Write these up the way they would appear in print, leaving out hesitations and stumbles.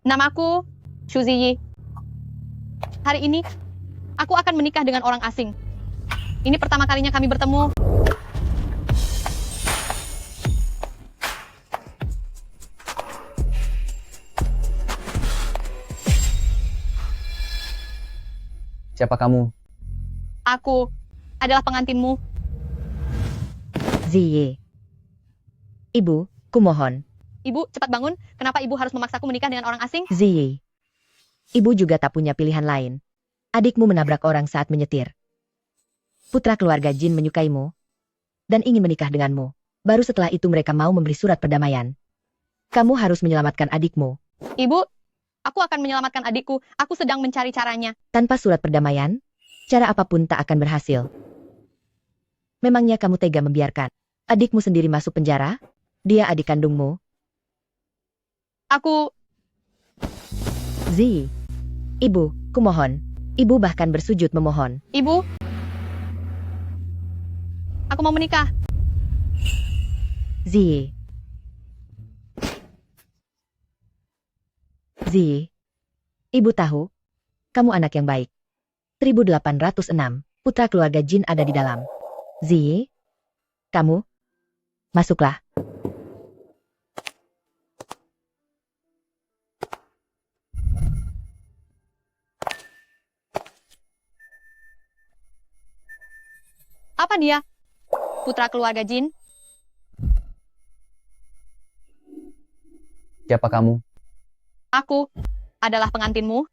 Namaku Xu Ziyi. Hari ini, aku akan menikah dengan orang asing. Ini pertama kalinya kami bertemu. Siapa kamu? Aku adalah pengantinmu. Ziyi. Ibu, kumohon. Ibu, cepat bangun. Kenapa ibu harus memaksaku menikah dengan orang asing? Ziyi. Ibu juga tak punya pilihan lain. Adikmu menabrak orang saat menyetir. Putra keluarga Jin menyukaimu dan ingin menikah denganmu. Baru setelah itu mereka mau memberi surat perdamaian. Kamu harus menyelamatkan adikmu. Ibu, aku akan menyelamatkan adikku. Aku sedang mencari caranya. Tanpa surat perdamaian, cara apapun tak akan berhasil. Memangnya kamu tega membiarkan adikmu sendiri masuk penjara? Dia adik kandungmu. Aku... Ziyi. Ibu, kumohon. Ibu bahkan bersujud memohon. Ibu, aku mau menikah. Ziyi. Ziyi. Ibu tahu, kamu anak yang baik. 1806, putra keluarga Jin ada di dalam. Ziyi, kamu, masuklah. Apa dia? Putra keluarga Jin? Siapa kamu? Aku adalah pengantinmu.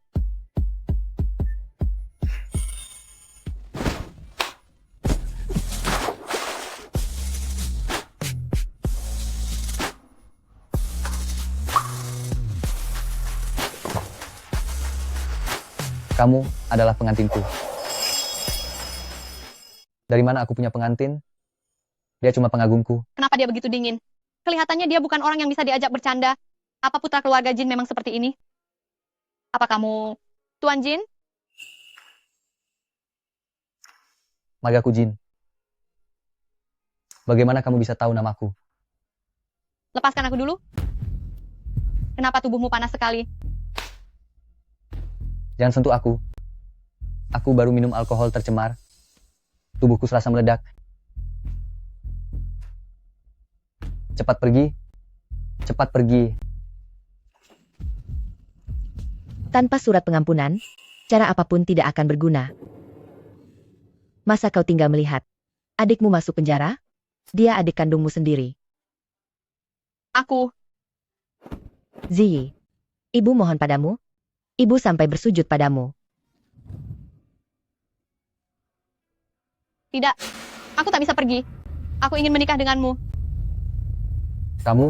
Kamu adalah pengantinku. Dari mana aku punya pengantin? Dia cuma pengagumku. Kenapa dia begitu dingin? Kelihatannya dia bukan orang yang bisa diajak bercanda. Apa putra keluarga Jin memang seperti ini? Apa kamu Tuan Jin? Magaku Jin. Bagaimana kamu bisa tahu namaku? Lepaskan aku dulu. Kenapa tubuhmu panas sekali? Jangan sentuh aku. Aku baru minum alkohol tercemar. Tubuhku serasa meledak. Cepat pergi. Cepat pergi. Tanpa surat pengampunan, cara apapun tidak akan berguna. Masa kau tinggal melihat adikmu masuk penjara? Dia adik kandungmu sendiri. Aku. Ziyi. Ibu mohon padamu. Ibu sampai bersujud padamu. Tidak. Aku tak bisa pergi. Aku ingin menikah denganmu. Kamu?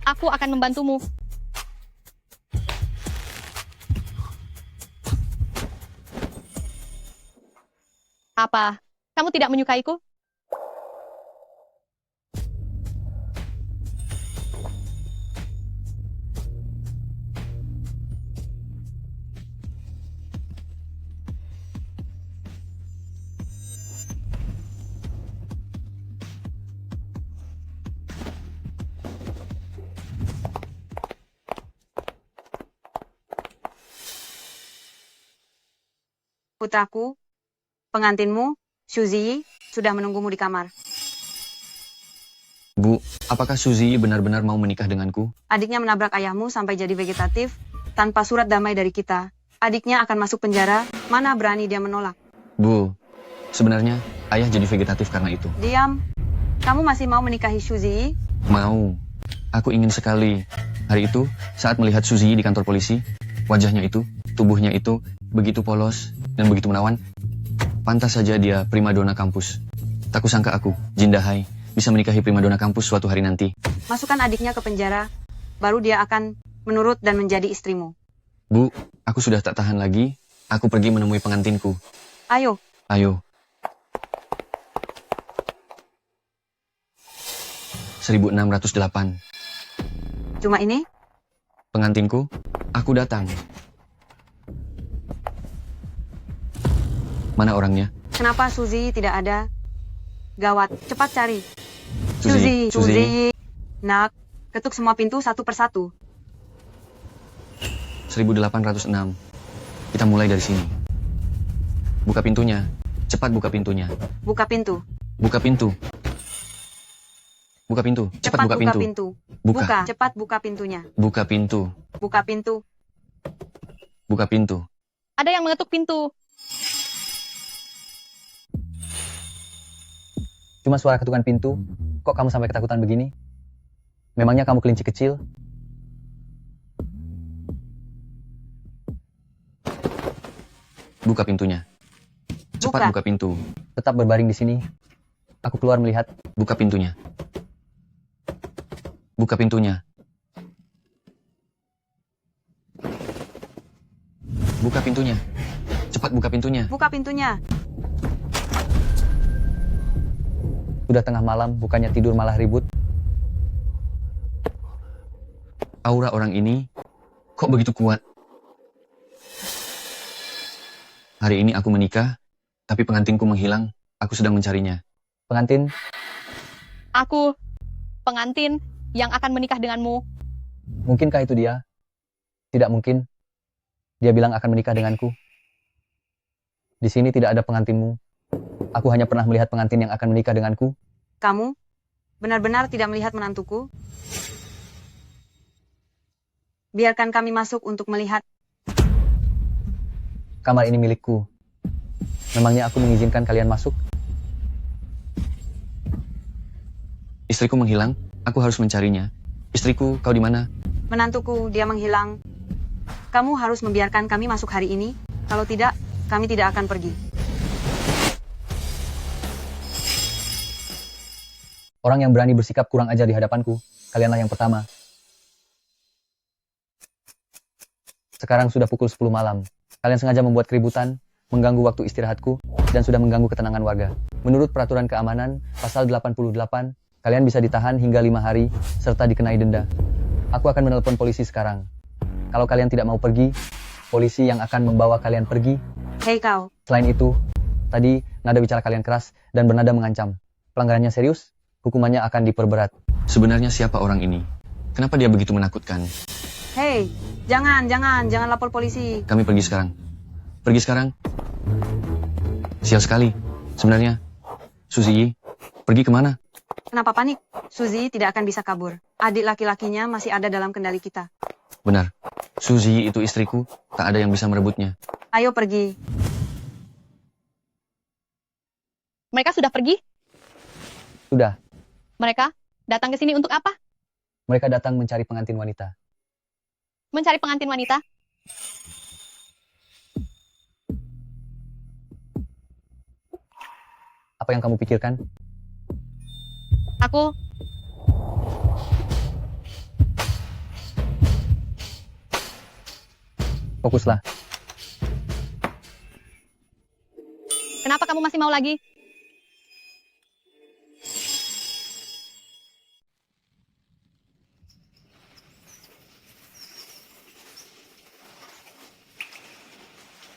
Aku akan membantumu. Apa? Kamu tidak menyukaiku? Putraku, pengantinmu, Xu Ziyi, sudah menunggumu di kamar. Bu, apakah Suzy benar-benar mau menikah denganku? Adiknya menabrak ayahmu sampai jadi vegetatif, tanpa surat damai dari kita. Adiknya akan masuk penjara, mana berani dia menolak. Bu, sebenarnya ayah jadi vegetatif karena itu. Diam, kamu masih mau menikahi Xu Ziyi? Mau. Aku ingin sekali. Hari itu, saat melihat Suzy di kantor polisi, wajahnya itu, tubuhnya itu, begitu polos dan begitu menawan. Pantas saja dia primadona kampus. Tak kusangka aku, Jin Dahai, bisa menikahi primadona kampus suatu hari nanti. Masukkan adiknya ke penjara, baru dia akan menurut dan menjadi istrimu. Bu, aku sudah tak tahan lagi. Aku pergi menemui pengantinku. Ayo, Ayo. 1608. cuma ini? Pengantinku, aku datang. Mana orangnya? Kenapa Suzy tidak ada? Gawat, cepat cari. Suzy, Suzy. Nak, Ketuk semua pintu satu persatu. 1806. Kita mulai dari sini. Buka pintunya. Cepat buka pintunya. Buka pintu. Buka pintu. Buka pintu. Cepat buka pintu. Buka. Cepat buka pintunya. Buka pintu. Buka pintu. Buka pintu. Ada yang mengetuk pintu. Cuma suara ketukan pintu. Kok kamu sampai ketakutan begini? Memangnya kamu kelinci kecil? Buka pintunya. Cepat buka pintu. Tetap berbaring di sini. Aku keluar melihat. Buka pintunya. Buka pintunya. Buka pintunya. Cepat buka pintunya. Buka pintunya. Sudah tengah malam, bukannya tidur malah ribut. Aura orang ini kok begitu kuat? Hari ini aku menikah, tapi pengantinku menghilang. Aku sedang mencarinya. Pengantin, Aku, pengantin yang akan menikah denganmu. mungkinkah itu dia? Tidak mungkin. Dia bilang akan menikah denganku. Di sini tidak ada pengantinmu. Aku hanya pernah melihat pengantin yang akan menikah denganku. Kamu benar-benar tidak melihat menantuku? Biarkan kami masuk untuk melihat. Kamar ini milikku. Memangnya aku mengizinkan kalian masuk? Istriku menghilang, aku harus mencarinya. Istriku, kau di mana? Menantuku, dia menghilang. Kamu harus membiarkan kami masuk hari ini. Kalau tidak, kami tidak akan pergi. Orang yang berani bersikap kurang ajar di hadapanku, kalianlah yang pertama. Sekarang sudah pukul 10 malam. Kalian sengaja membuat keributan, mengganggu waktu istirahatku, dan sudah mengganggu ketenangan warga. Menurut peraturan keamanan, pasal 88, kalian bisa ditahan hingga 5 hari, serta dikenai denda. Aku akan menelpon polisi sekarang. Kalau kalian tidak mau pergi, polisi yang akan membawa kalian pergi. Hei kau, Selain itu, tadi nada bicara kalian keras dan bernada mengancam. Pelanggarannya serius, hukumannya akan diperberat. Sebenarnya siapa orang ini? Kenapa dia begitu menakutkan? hei, jangan lapor polisi. Kami pergi sekarang. Pergi sekarang. Sial sekali. Sebenarnya, Suzy, pergi kemana? Kenapa panik? Suzy tidak akan bisa kabur. Adik laki-lakinya masih ada dalam kendali kita. Benar, Suzy itu istriku, tak ada yang bisa merebutnya. Ayo pergi. Mereka sudah pergi? Sudah, Mereka datang ke sini untuk apa? mereka datang mencari pengantin wanita. Mencari pengantin wanita? Apa yang kamu pikirkan? Aku Fokuslah. Kenapa kamu masih mau lagi?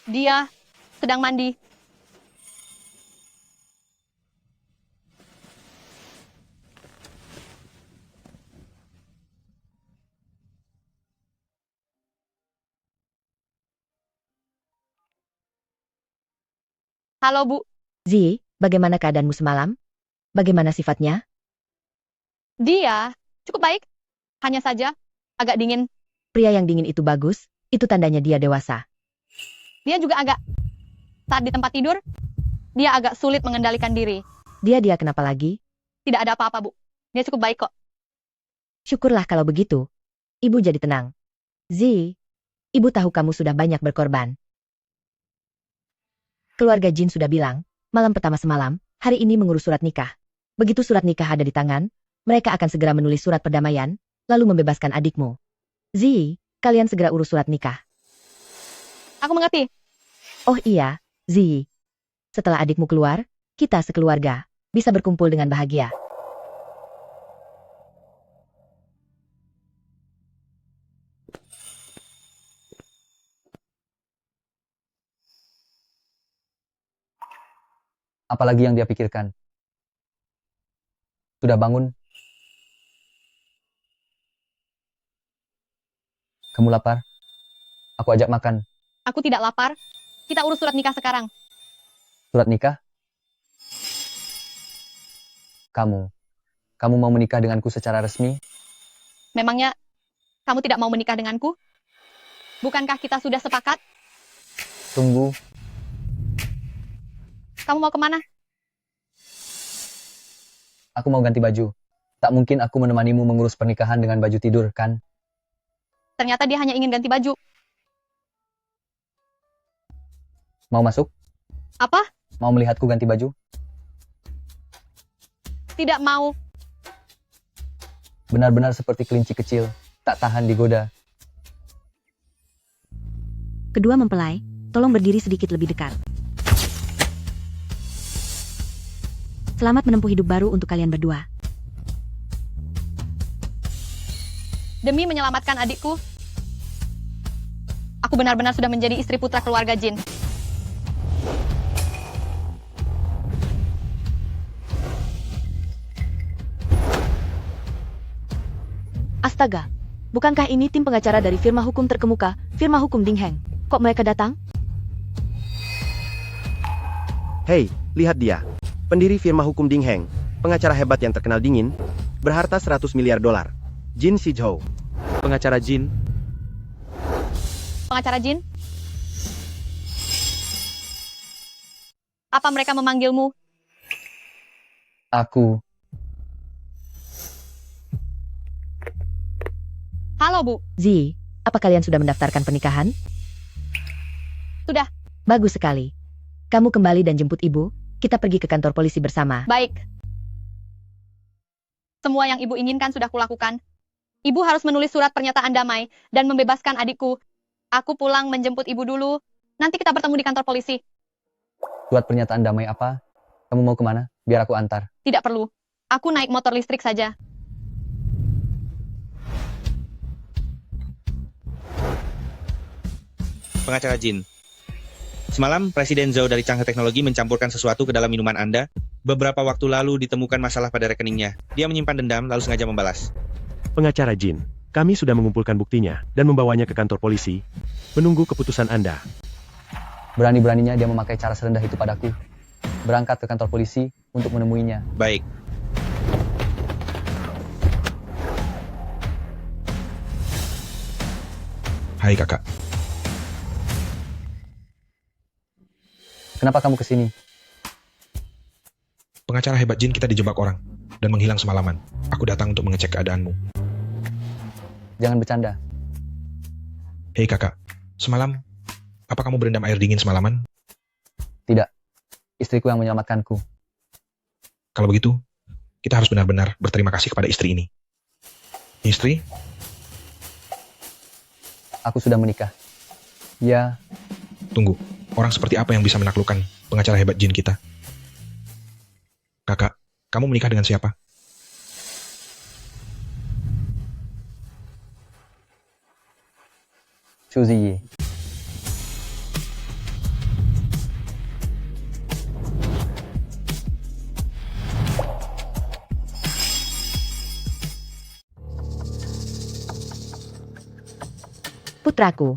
Dia sedang mandi. Halo, Bu. Zi, bagaimana keadaanmu semalam? Bagaimana sifatnya? Dia cukup baik. Hanya saja agak dingin. Pria yang dingin itu bagus, itu tandanya dia dewasa. Dia juga agak, saat di tempat tidur, dia agak sulit mengendalikan diri. Dia kenapa lagi? Tidak ada apa-apa, Bu. Dia cukup baik kok. Syukurlah kalau begitu. Ibu jadi tenang. Zi, ibu tahu kamu sudah banyak berkorban. Keluarga Jin sudah bilang, malam pertama semalam, hari ini mengurus surat nikah. Begitu surat nikah ada di tangan, mereka akan segera menulis surat perdamaian, lalu membebaskan adikmu. Zi, kalian segera urus surat nikah. Aku mengerti. Oh iya, Zi. Setelah adikmu keluar, kita sekeluarga bisa berkumpul dengan bahagia. Apalagi yang dia pikirkan? Sudah bangun? Kamu lapar? Aku ajak makan. Aku tidak lapar. Kita urus surat nikah sekarang. Surat nikah? Kamu mau menikah denganku secara resmi? Memangnya kamu tidak mau menikah denganku? Bukankah kita sudah sepakat? Tunggu, Kamu mau kemana? aku mau ganti baju. Tak mungkin aku menemanimu mengurus pernikahan dengan baju tidur, kan? Ternyata dia hanya ingin ganti baju. Mau masuk? Apa? Mau melihatku ganti baju? Tidak mau. Benar-benar seperti kelinci kecil, tak tahan digoda. Kedua mempelai, tolong berdiri sedikit lebih dekat. Selamat menempuh hidup baru untuk kalian berdua. Demi menyelamatkan adikku, aku benar-benar sudah menjadi istri putra keluarga Jin. Astaga, bukankah ini tim pengacara dari firma hukum terkemuka, firma hukum Ding Heng? Kok mereka datang? Hei, lihat dia. Pendiri firma hukum Ding Heng, pengacara hebat yang terkenal dingin, berharta 100 miliar dolar. Jin Shizhou. Pengacara Jin. Pengacara Jin? Apa mereka memanggilmu? Aku, Halo, Bu. Zi, apa kalian sudah mendaftarkan pernikahan? Sudah. Bagus sekali. Kamu kembali dan jemput ibu, kita pergi ke kantor polisi bersama. Baik. Semua yang Ibu inginkan sudah kulakukan. Ibu harus menulis surat pernyataan damai dan membebaskan adikku. Aku pulang menjemput Ibu dulu. Nanti kita bertemu di kantor polisi. surat pernyataan damai apa? Kamu mau kemana? Biar aku antar. Tidak perlu. Aku naik motor listrik saja. Pengacara Jin. Semalam, Presiden Zhou dari Changhe Teknologi mencampurkan sesuatu ke dalam minuman Anda. Beberapa waktu lalu ditemukan masalah pada rekeningnya. Dia menyimpan dendam lalu sengaja membalas. Pengacara Jin, kami sudah mengumpulkan buktinya dan membawanya ke kantor polisi. Menunggu keputusan Anda. Berani-beraninya dia memakai cara serendah itu padaku. Berangkat ke kantor polisi untuk menemuinya. Baik. Hai kakak, Kenapa kamu kesini? pengacara hebat Jin kita dijebak orang dan menghilang semalaman. Aku datang untuk mengecek keadaanmu. Jangan bercanda. Hei kakak, semalam, apa kamu berendam air dingin semalaman? Tidak. Istriku yang menyelamatkanku. Kalau begitu, kita harus benar-benar berterima kasih kepada istri ini. Istri? Aku sudah menikah. Ya, Tunggu, orang seperti apa yang bisa menaklukkan pengacara hebat Jin kita? Kakak, kamu menikah dengan siapa? Xu Ziyi. Putraku.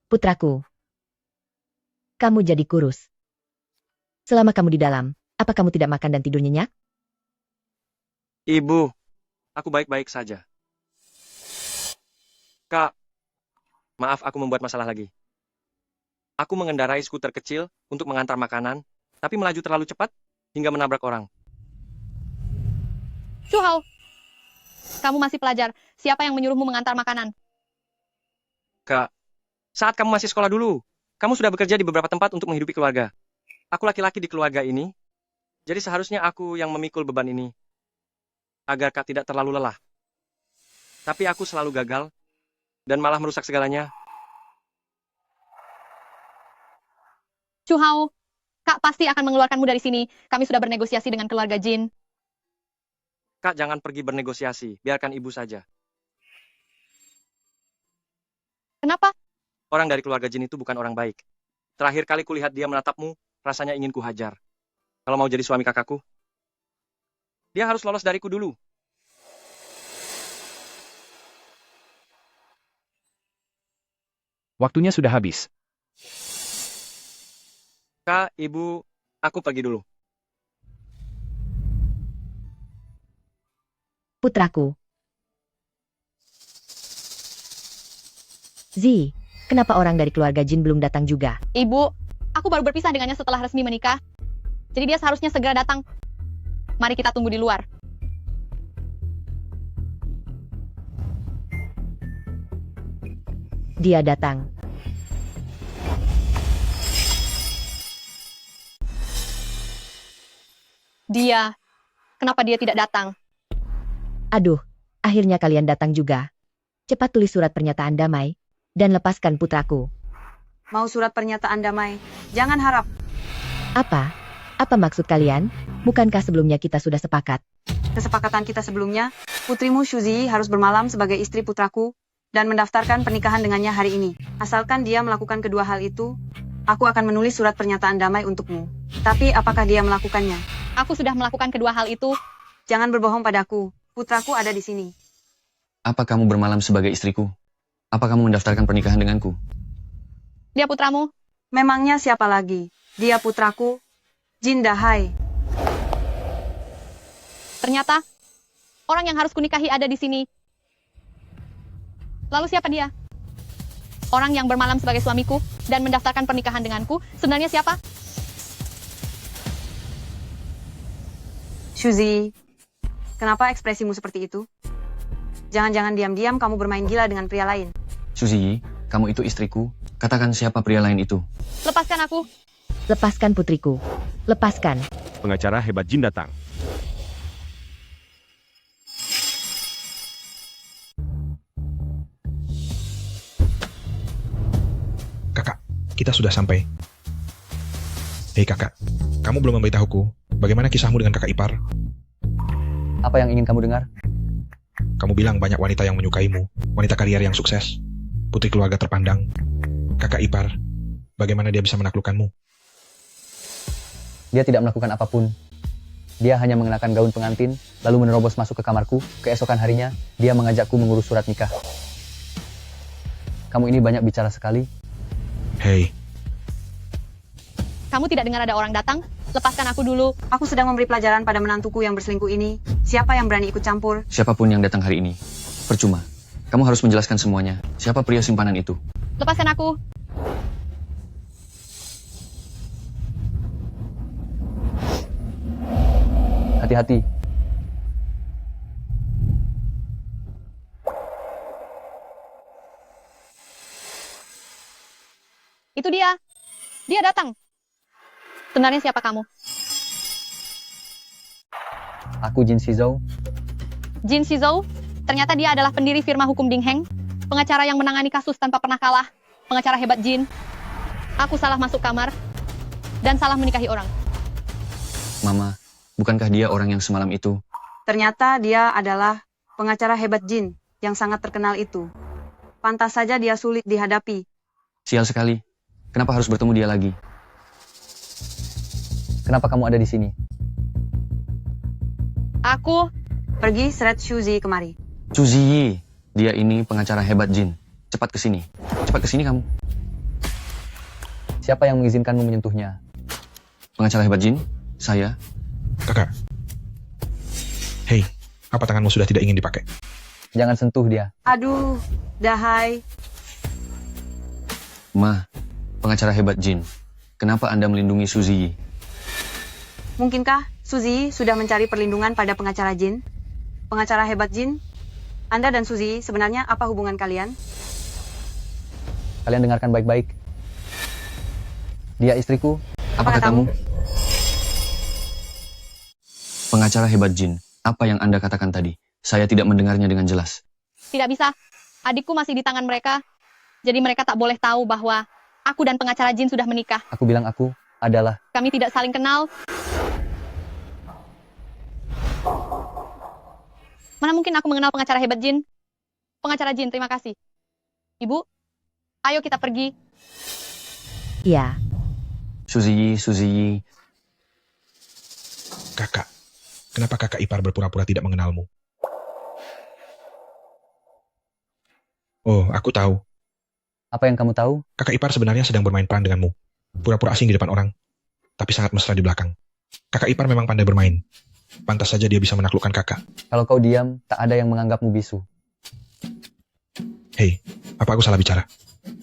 Putraku. Kamu jadi kurus. Selama kamu di dalam, apa kamu tidak makan dan tidur nyenyak? Ibu, aku baik-baik saja. Kak, maaf aku membuat masalah lagi. Aku mengendarai skuter kecil untuk mengantar makanan, tapi melaju terlalu cepat hingga menabrak orang. Chu Hao, kamu masih pelajar. Siapa yang menyuruhmu mengantar makanan? Kak, saat kamu masih sekolah dulu, kamu sudah bekerja di beberapa tempat untuk menghidupi keluarga. Aku laki-laki di keluarga ini, jadi seharusnya aku yang memikul beban ini, agar Kak tidak terlalu lelah. Tapi aku selalu gagal, dan malah merusak segalanya. Chu Hao, Kak pasti akan mengeluarkanmu dari sini. Kami sudah bernegosiasi dengan keluarga Jin. Kak, jangan pergi bernegosiasi, biarkan ibu saja. Kenapa? Orang dari keluarga Jin itu bukan orang baik. Terakhir kali kulihat dia menatapmu, rasanya ingin kuhajar. Kalau mau jadi suami kakakku, Dia harus lolos dariku dulu. Waktunya sudah habis. Kak, Ibu, aku pergi dulu. Putraku. Zi, kenapa orang dari keluarga Jin belum datang juga? Ibu, aku baru berpisah dengannya setelah resmi menikah. Jadi dia seharusnya segera datang. Mari kita tunggu di luar. Dia datang. Kenapa dia tidak datang? Aduh, akhirnya kalian datang juga. Cepat tulis surat pernyataan damai, dan lepaskan putraku. Mau surat pernyataan damai? Jangan harap. Apa? Apa maksud kalian? Bukankah sebelumnya kita sudah sepakat? Kesepakatan kita sebelumnya, putrimu Shuzi harus bermalam sebagai istri putraku, dan mendaftarkan pernikahan dengannya hari ini. Asalkan dia melakukan kedua hal itu, aku akan menulis surat pernyataan damai untukmu. Tapi apakah dia melakukannya? Aku sudah melakukan kedua hal itu. Jangan berbohong padaku. Putraku ada di sini. Apa kamu bermalam sebagai istriku? Apa kamu mendaftarkan pernikahan denganku? Dia putramu. Memangnya siapa lagi? Dia putraku, Jin Dahai. Ternyata, orang yang harus kunikahi ada di sini. Lalu siapa dia? Orang yang bermalam sebagai suamiku dan mendaftarkan pernikahan denganku, sebenarnya siapa? Shuzi, kenapa ekspresimu seperti itu? Jangan-jangan diam-diam kamu bermain gila dengan pria lain. Suzy, kamu itu istriku. Katakan siapa pria lain itu. Lepaskan aku. Lepaskan putriku. Lepaskan. Pengacara hebat Jin datang. Kakak, kita sudah sampai. Hei kakak, kamu belum memberitahuku bagaimana kisahmu dengan kakak ipar. Apa yang ingin kamu dengar? Kamu bilang banyak wanita yang menyukaimu, wanita karier yang sukses, putri keluarga terpandang. Kakak ipar, bagaimana dia bisa menaklukkanmu? Dia tidak melakukan apapun. Dia hanya mengenakan gaun pengantin, lalu menerobos masuk ke kamarku. Keesokan harinya, dia mengajakku mengurus surat nikah. Kamu ini banyak bicara sekali. Hei, Kamu tidak dengar ada orang datang? Lepaskan aku dulu. Aku sedang memberi pelajaran pada menantuku yang berselingkuh ini. Siapa yang berani ikut campur? Siapapun yang datang hari ini. Percuma. Kamu harus menjelaskan semuanya. Siapa pria simpanan itu? Lepaskan aku. Hati-hati. Itu dia. Dia datang. Sebenarnya siapa kamu? Aku Jin Shizhou. Jin Shizhou? Ternyata dia adalah pendiri firma hukum Ding Heng, pengacara yang menangani kasus tanpa pernah kalah, pengacara hebat Jin. Aku salah masuk kamar, dan salah menikahi orang. Mama, bukankah dia orang yang semalam itu? Ternyata dia adalah pengacara hebat Jin yang sangat terkenal itu. Pantas saja dia sulit dihadapi. Sial sekali. Kenapa harus bertemu dia lagi? Kenapa kamu ada di sini? Aku, Pergi seret Shuzi kemari. Suzy, dia ini pengacara hebat Jin. Cepat ke sini. Cepat ke sini kamu. Siapa yang mengizinkanmu menyentuhnya? Pengacara hebat Jin? Saya? kakak. Hei, apa tanganmu sudah tidak ingin dipakai? Jangan sentuh dia. Aduh, Dahai. Ma, pengacara hebat Jin. Kenapa Anda melindungi Suzy? Mungkinkah Suzy sudah mencari perlindungan pada pengacara Jin? Pengacara hebat Jin? Anda dan Suzy sebenarnya apa hubungan kalian? Kalian dengarkan baik-baik. Dia istriku. Apa katamu? Pengacara hebat Jin, apa yang Anda katakan tadi? Saya tidak mendengarnya dengan jelas. tidak bisa. Adikku masih di tangan mereka. Jadi mereka tak boleh tahu bahwa aku dan pengacara Jin sudah menikah. Aku bilang aku adalah. Kami tidak saling kenal. Mana mungkin aku mengenal pengacara hebat Jin? Pengacara Jin, terima kasih. Ibu, ayo kita pergi. Ya, Suzy. Kakak, Kenapa kakak ipar berpura-pura tidak mengenalmu? Oh, aku tahu. Apa yang kamu tahu? Kakak ipar sebenarnya sedang bermain peran denganmu. Pura-pura asing di depan orang, tapi sangat mesra di belakang. Kakak ipar memang pandai bermain. Pantas saja dia bisa menaklukkan kakak. Kalau kau diam, tak ada yang menganggapmu bisu. Hei, apa aku salah bicara?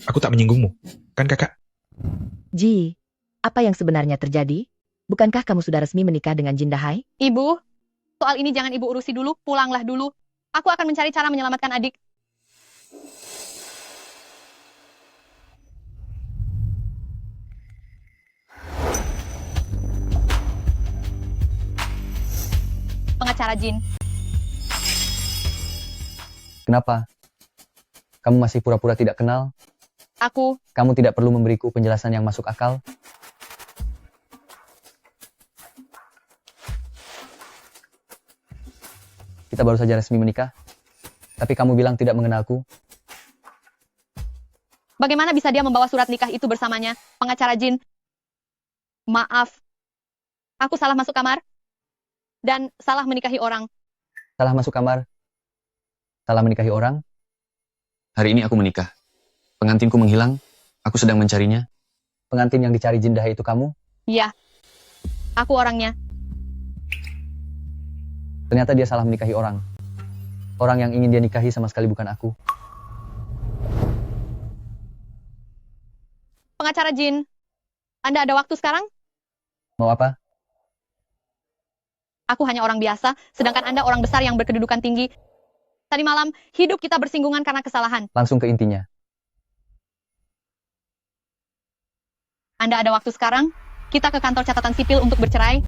Aku tak menyinggungmu, kan kakak? Ji, apa yang sebenarnya terjadi? Bukankah kamu sudah resmi menikah dengan Jin Dahai? Ibu, soal ini jangan ibu urusi dulu, pulanglah dulu. Aku akan mencari cara menyelamatkan adik. Pengacara Jin, Kenapa? Kamu masih pura-pura tidak kenal? Kamu tidak perlu memberiku penjelasan yang masuk akal. Kita baru saja resmi menikah, tapi kamu bilang tidak mengenalku. bagaimana bisa dia membawa surat nikah itu bersamanya? Pengacara Jin, maaf. Aku salah masuk kamar dan salah menikahi orang. Salah masuk kamar. Salah menikahi orang. Hari ini aku menikah. Pengantinku menghilang. Aku sedang mencarinya. Pengantin yang dicari Jin Dahai itu kamu? Iya, aku orangnya. Ternyata dia salah menikahi orang. Orang yang ingin dia nikahi sama sekali bukan aku. Pengacara Jin, Anda ada waktu sekarang? Mau apa? Aku hanya orang biasa, sedangkan Anda orang besar yang berkedudukan tinggi. Tadi malam, hidup kita bersinggungan karena kesalahan. Langsung ke intinya. Anda ada waktu sekarang? Kita ke kantor catatan sipil untuk bercerai.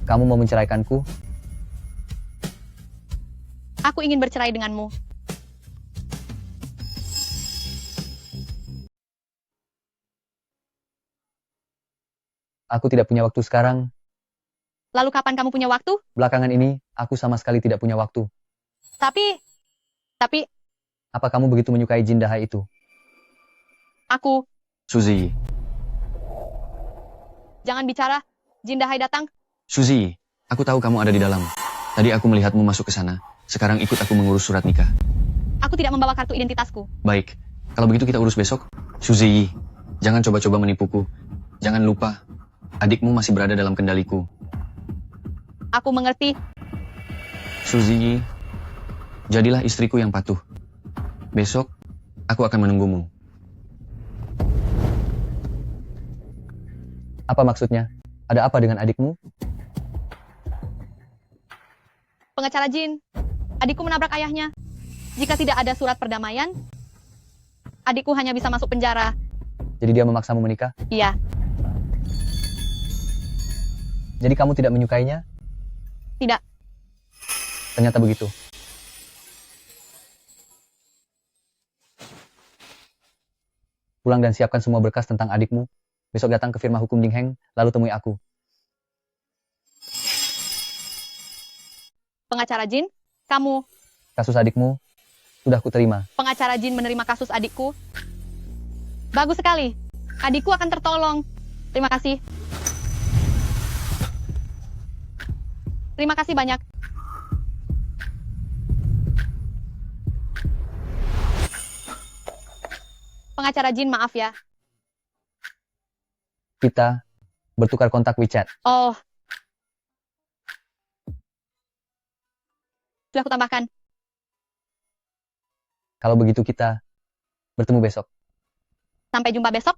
Kamu mau menceraikanku? Aku ingin bercerai denganmu. Aku tidak punya waktu sekarang. Lalu kapan kamu punya waktu? Belakangan ini, aku sama sekali tidak punya waktu. Tapi, Apa kamu begitu menyukai Jin Dahai itu? aku, Suzy. jangan bicara. Jin Dahai datang. Suzy, aku tahu kamu ada di dalam. Tadi aku melihatmu masuk ke sana. Sekarang ikut aku mengurus surat nikah. Aku tidak membawa kartu identitasku. Baik, kalau begitu kita urus besok. Suzy, jangan coba-coba menipuku. Jangan lupa, adikmu masih berada dalam kendaliku. Aku mengerti. Suzy, jadilah istriku yang patuh. Besok, aku akan menunggumu. Apa maksudnya? Ada apa dengan adikmu? Pengacara Jin, adikku menabrak ayahnya. Jika tidak ada surat perdamaian, adikku hanya bisa masuk penjara. Jadi dia memaksamu menikah? Iya, Jadi kamu tidak menyukainya? tidak. Ternyata begitu. Pulang dan siapkan semua berkas tentang adikmu. Besok datang ke firma hukum Ding Heng, lalu temui aku. Pengacara Jin, kamu. Kasus adikmu sudah kuterima. Pengacara Jin menerima kasus adikku. Bagus sekali. Adikku akan tertolong. Terima kasih. Terima kasih banyak. Pengacara Jin, maaf ya. Kita bertukar kontak WeChat. Oh. Sudah aku tambahkan. Kalau begitu kita bertemu besok. Sampai jumpa besok.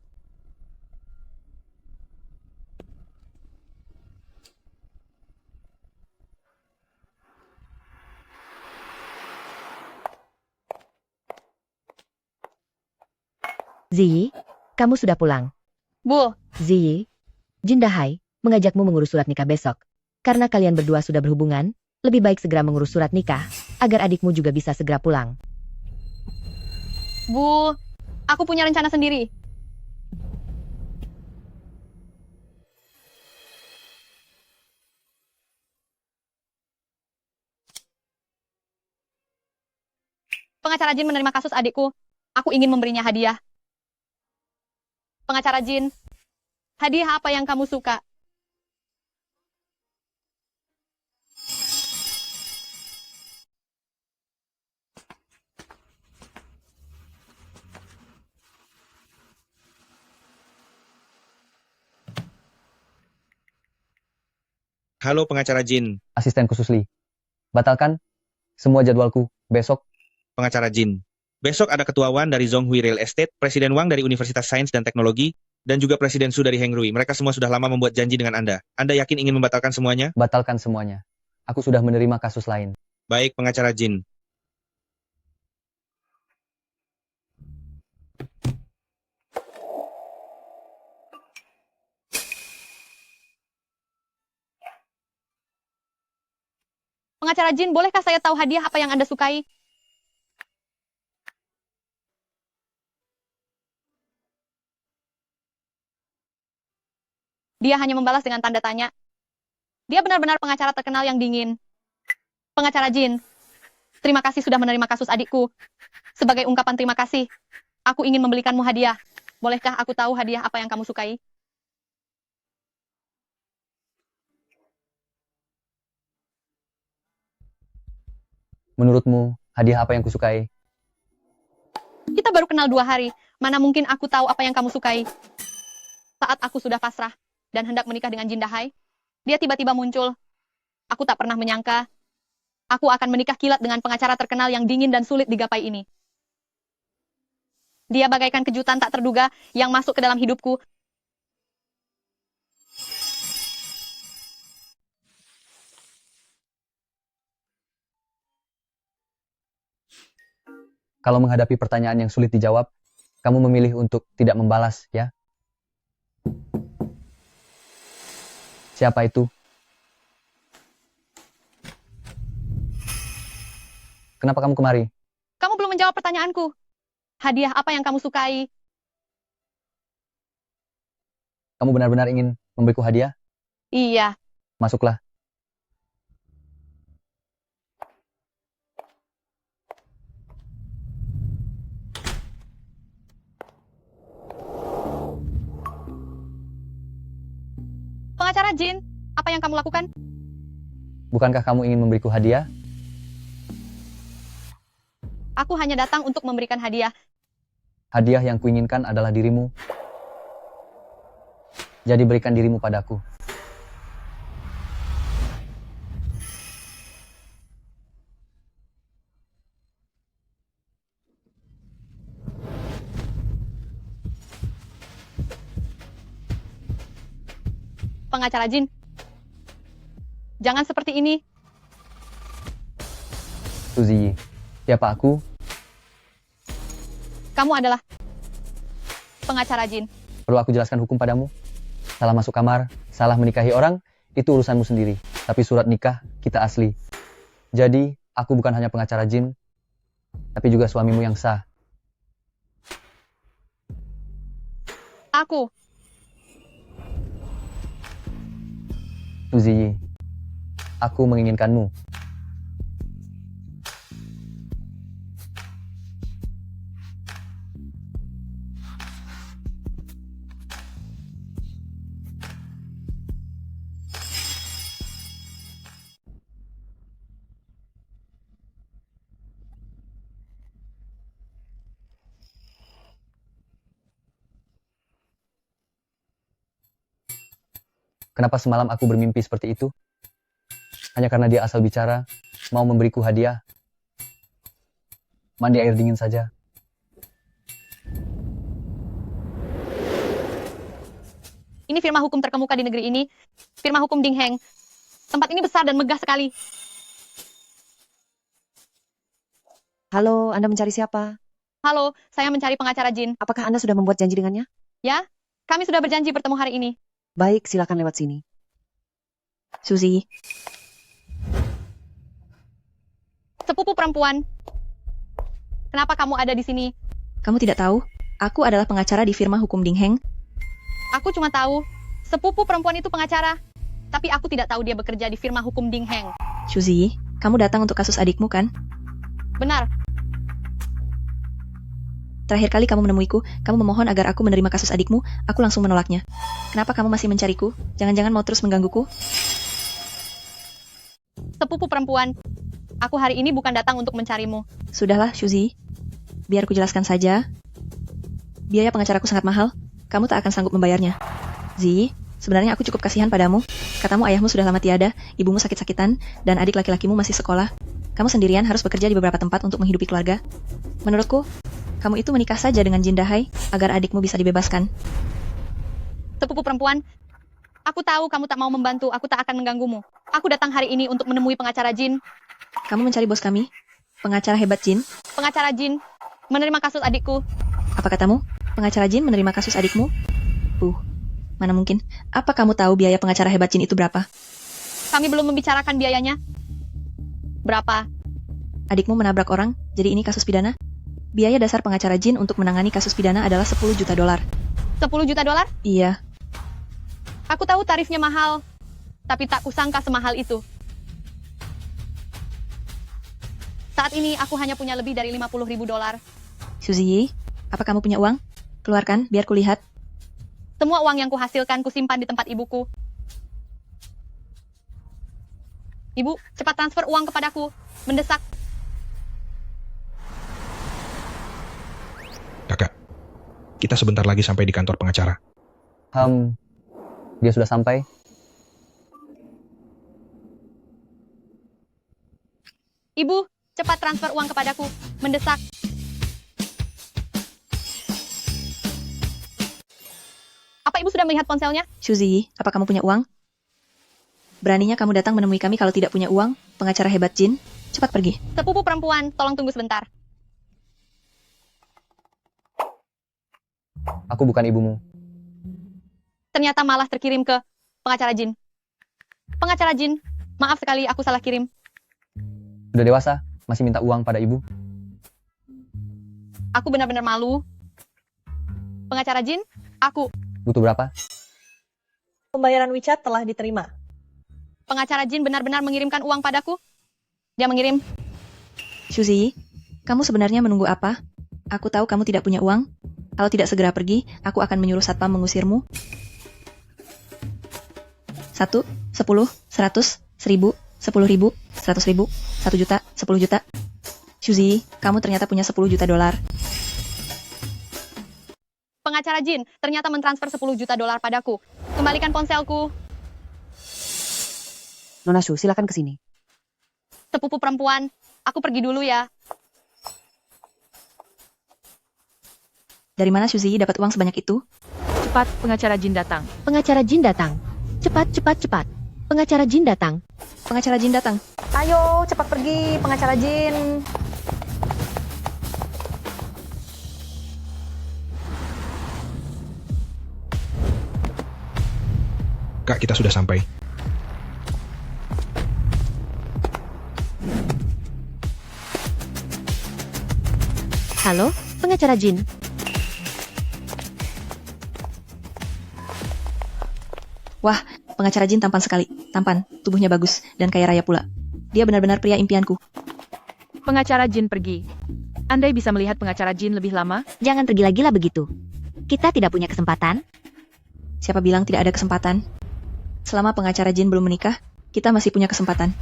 Ziyi, kamu sudah pulang. Bu, Ziyi, Jin Dahai mengajakmu mengurus surat nikah besok. Karena kalian berdua sudah berhubungan, lebih baik segera mengurus surat nikah, agar adikmu juga bisa segera pulang. Bu, aku punya rencana sendiri. Pengacara Jin menerima kasus adikku. Aku ingin memberinya hadiah. Pengacara Jin, hadiah apa yang kamu suka? Halo pengacara Jin. Asisten khusus Lee. Batalkan semua jadwalku besok. Pengacara Jin. Besok ada Ketua Wan dari Zhonghui Real Estate, Presiden Wang dari Universitas Sains dan Teknologi, dan juga Presiden Su dari Hengrui. Mereka semua sudah lama membuat janji dengan Anda. Anda yakin ingin membatalkan semuanya? Batalkan semuanya. Aku sudah menerima kasus lain. Baik, pengacara Jin. Pengacara Jin, bolehkah saya tahu hadiah apa yang Anda sukai? Dia hanya membalas dengan tanda tanya. Dia benar-benar pengacara terkenal yang dingin. Pengacara Jin, terima kasih sudah menerima kasus adikku. Sebagai ungkapan terima kasih, aku ingin membelikanmu hadiah. Bolehkah aku tahu hadiah apa yang kamu sukai? Menurutmu, hadiah apa yang kusukai? Kita baru kenal 2 hari. Mana mungkin aku tahu apa yang kamu sukai? Saat aku sudah pasrah dan hendak menikah dengan Jin Dahai, dia tiba-tiba muncul. Aku tak pernah menyangka aku akan menikah kilat dengan pengacara terkenal yang dingin dan sulit digapai ini. Dia bagaikan kejutan tak terduga yang masuk ke dalam hidupku. Kalau menghadapi pertanyaan yang sulit dijawab, kamu memilih untuk tidak membalas, ya? Siapa itu? Kenapa kamu kemari? Kamu belum menjawab pertanyaanku. Hadiah apa yang kamu sukai? Kamu benar-benar ingin memberiku hadiah? Iya. Masuklah. Pengacara Jin, apa yang kamu lakukan? Bukankah kamu ingin memberiku hadiah? Aku hanya datang untuk memberikan hadiah. Hadiah yang kuinginkan adalah dirimu. Jadi berikan dirimu padaku. Pengacara Jin, jangan seperti ini. Suzy, siapa aku? Kamu adalah pengacara Jin. Perlu aku jelaskan hukum padamu? Salah masuk kamar, salah menikahi orang, itu urusanmu sendiri. Tapi surat nikah, kita asli. Jadi, aku bukan hanya pengacara Jin, tapi juga suamimu yang sah. Aku. Suzy, aku menginginkanmu. Kenapa semalam aku bermimpi seperti itu? Hanya karena dia asal bicara, mau memberiku hadiah. Mandi air dingin saja. Ini firma hukum terkemuka di negeri ini. Firma hukum Ding Heng. Tempat ini besar dan megah sekali. Halo, Anda mencari siapa? Halo, saya mencari pengacara Jin. Apakah Anda sudah membuat janji dengannya? Ya, kami sudah berjanji bertemu hari ini. Baik, silakan lewat sini. Suzy, Sepupu perempuan. Kenapa kamu ada di sini? Kamu tidak tahu? Aku adalah pengacara di firma hukum Ding Heng. Aku cuma tahu, sepupu perempuan itu pengacara. Tapi aku tidak tahu dia bekerja di firma hukum Ding Heng. Suzy, kamu datang untuk kasus adikmu kan? Benar, Terakhir kali kamu menemuiku, kamu memohon agar aku menerima kasus adikmu, aku langsung menolaknya. Kenapa kamu masih mencariku? Jangan-jangan mau terus menggangguku? sepupu perempuan. Aku hari ini bukan datang untuk mencarimu. Sudahlah, Suzy. Biar ku jelaskan saja. Biaya pengacaraku sangat mahal. Kamu tak akan sanggup membayarnya. Sebenarnya aku cukup kasihan padamu. Katamu ayahmu sudah lama tiada, ibumu sakit-sakitan, dan adik laki-lakimu masih sekolah. Kamu sendirian harus bekerja di beberapa tempat untuk menghidupi keluarga. Menurutku, kamu itu menikah saja dengan Jin Dahai agar adikmu bisa dibebaskan. Sepupu perempuan, aku tahu kamu tak mau membantu, aku tak akan mengganggumu. Aku datang hari ini untuk menemui pengacara Jin. Kamu mencari bos kami? Pengacara hebat Jin? Pengacara Jin menerima kasus adikku. Apa katamu? Pengacara Jin menerima kasus adikmu? Mana mungkin. Apa kamu tahu biaya pengacara hebat Jin itu berapa? Kami belum membicarakan biayanya. Berapa? Adikmu menabrak orang, jadi ini kasus pidana? Biaya dasar pengacara Jin untuk menangani kasus pidana adalah 10 juta dolar. 10 juta dolar? Iya. Aku tahu tarifnya mahal, tapi tak kusangka semahal itu. Saat ini aku hanya punya lebih dari 50.000 dolar. Suzy, apa kamu punya uang? Keluarkan, biar kulihat. Semua uang yang kuhasilkan kusimpan di tempat ibuku. Ibu, cepat transfer uang kepadaku. Mendesak. Kakak, kita sebentar lagi sampai di kantor pengacara. Dia sudah sampai. Ibu, cepat transfer uang kepadaku. Mendesak. Apa ibu sudah melihat ponselnya? Suzy, apa kamu punya uang? Beraninya kamu datang menemui kami kalau tidak punya uang? Pengacara hebat Jin, cepat pergi. Sepupu perempuan, tolong tunggu sebentar. Aku bukan ibumu. Ternyata malah terkirim ke pengacara Jin. Pengacara Jin, maaf sekali aku salah kirim. Sudah dewasa, masih minta uang pada ibu. Aku benar-benar malu. Pengacara Jin, aku. Butuh berapa? Pembayaran WeChat telah diterima. Pengacara Jin benar-benar mengirimkan uang padaku. Dia mengirim. Suzy, kamu sebenarnya menunggu apa? Aku tahu kamu tidak punya uang. Kalau tidak segera pergi, aku akan menyuruh satpam mengusirmu. 1, 10, 100, 1000, 10.000, 100.000, 1 juta, 10 juta. Suzy, kamu ternyata punya 10 juta dolar. Pengacara Jin ternyata mentransfer 10 juta dolar padaku. Kembalikan ponselku. Nona Shu, silakan ke sini. Sepupu perempuan, aku pergi dulu ya. Dari mana Suzy dapat uang sebanyak itu? Cepat, pengacara Jin datang. Pengacara Jin datang. Cepat, cepat, cepat. Pengacara Jin datang. Pengacara Jin datang. Ayo, cepat pergi, pengacara Jin. Kak, kita sudah sampai. Halo, pengacara Jin. Wah, pengacara Jin tampan sekali. Tampan, tubuhnya bagus, dan kaya raya pula. Dia benar-benar pria impianku. Pengacara Jin pergi. Andai bisa melihat pengacara Jin lebih lama? Jangan pergi lagi lah begitu. Kita tidak punya kesempatan. Siapa bilang tidak ada kesempatan? Selama pengacara Jin belum menikah, kita masih punya kesempatan.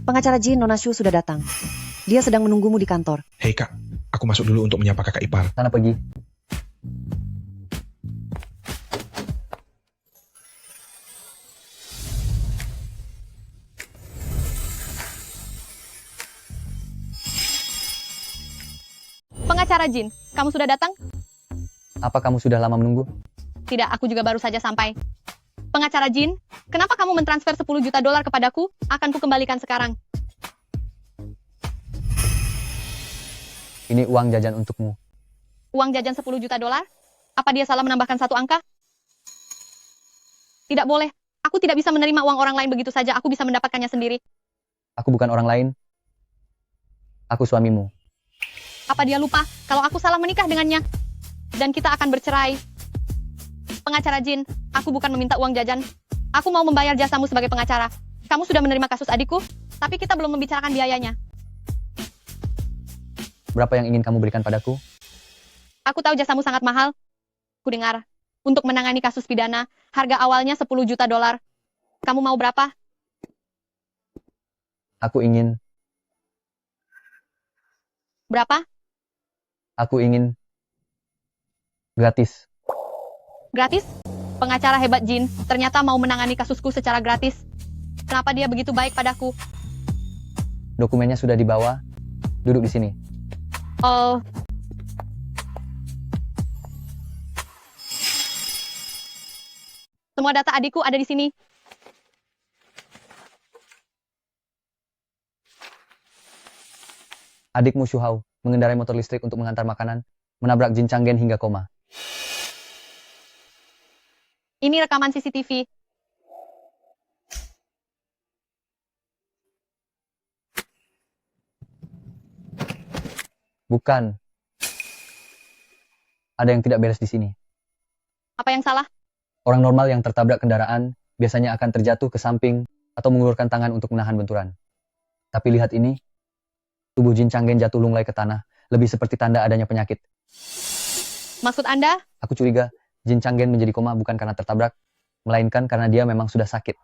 Pengacara Jin, Nona Shu sudah datang. Dia sedang menunggumu di kantor. Hei kak, aku masuk dulu untuk menyapa kakak ipar. Sana pergi. Pengacara Jin, kamu sudah datang? Apa kamu sudah lama menunggu? Tidak, aku juga baru saja sampai. Pengacara Jin, kenapa kamu mentransfer 10 juta dolar kepadaku? Akan kukembalikan sekarang. Ini uang jajan untukmu. Uang jajan 10 juta dolar? Apa dia salah menambahkan satu angka? Tidak boleh. Aku tidak bisa menerima uang orang lain begitu saja. Aku bisa mendapatkannya sendiri. Aku bukan orang lain. Aku suamimu. Apa dia lupa kalau aku salah menikah dengannya? Dan kita akan bercerai. Pengacara Jin, aku bukan meminta uang jajan. Aku mau membayar jasamu sebagai pengacara. Kamu sudah menerima kasus adikku, tapi kita belum membicarakan biayanya. Berapa yang ingin kamu berikan padaku? Aku tahu jasamu sangat mahal. Ku dengar, untuk menangani kasus pidana, harga awalnya 10 juta dolar. Kamu mau berapa? Aku ingin Berapa? Aku ingin gratis. Gratis? Pengacara hebat Jin ternyata mau menangani kasusku secara gratis. Kenapa dia begitu baik padaku? Dokumennya sudah dibawa. Duduk di sini. Oh. Semua data adikku ada di sini. Adikmu Shuhao mengendarai motor listrik untuk mengantar makanan, menabrak Jin Changgen hingga koma. Ini rekaman CCTV. Bukan. Ada yang tidak beres di sini. Apa yang salah? Orang normal yang tertabrak kendaraan biasanya akan terjatuh ke samping atau mengulurkan tangan untuk menahan benturan. Tapi lihat ini. Tubuh Jin Changgen jatuh lunglai ke tanah, lebih seperti tanda adanya penyakit. Maksud Anda? Aku curiga Jin Changgen menjadi koma bukan karena tertabrak, melainkan karena dia memang sudah sakit.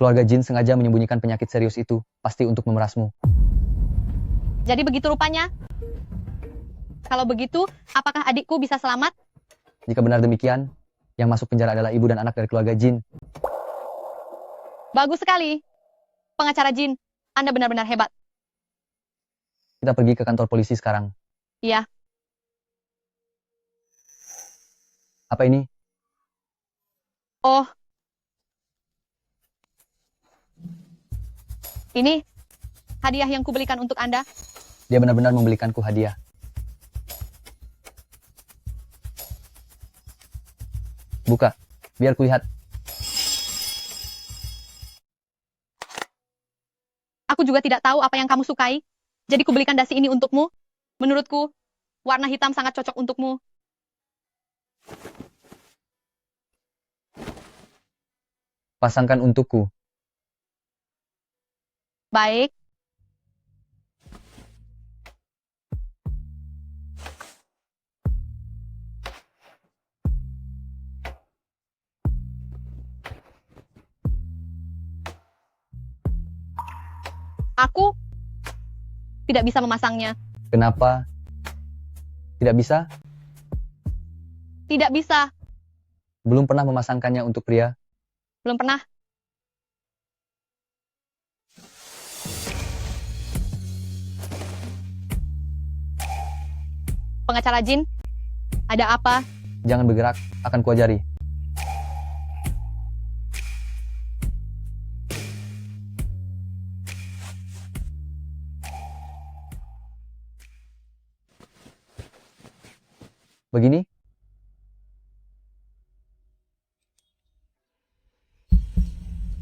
Keluarga Jin sengaja menyembunyikan penyakit serius itu, pasti untuk memerasmu. Jadi begitu rupanya? Kalau begitu, apakah adikku bisa selamat? Jika benar demikian, yang masuk penjara adalah ibu dan anak dari keluarga Jin. Bagus sekali. Pengacara Jin, Anda benar-benar hebat. Kita pergi ke kantor polisi sekarang. Iya. Apa ini? Oh. Ini hadiah yang kubelikan untuk Anda. Dia benar-benar membelikanku hadiah. Buka, biar kulihat. Aku juga tidak tahu apa yang kamu sukai. Jadi kubelikan dasi ini untukmu. Menurutku, warna hitam sangat cocok untukmu. Pasangkan untukku. Baik. Aku tidak bisa memasangnya. Kenapa? Tidak bisa? Tidak bisa. Belum pernah memasangkannya untuk pria? Belum pernah. Pengacara Jin, ada apa? Jangan bergerak, akan kuajari. Begini?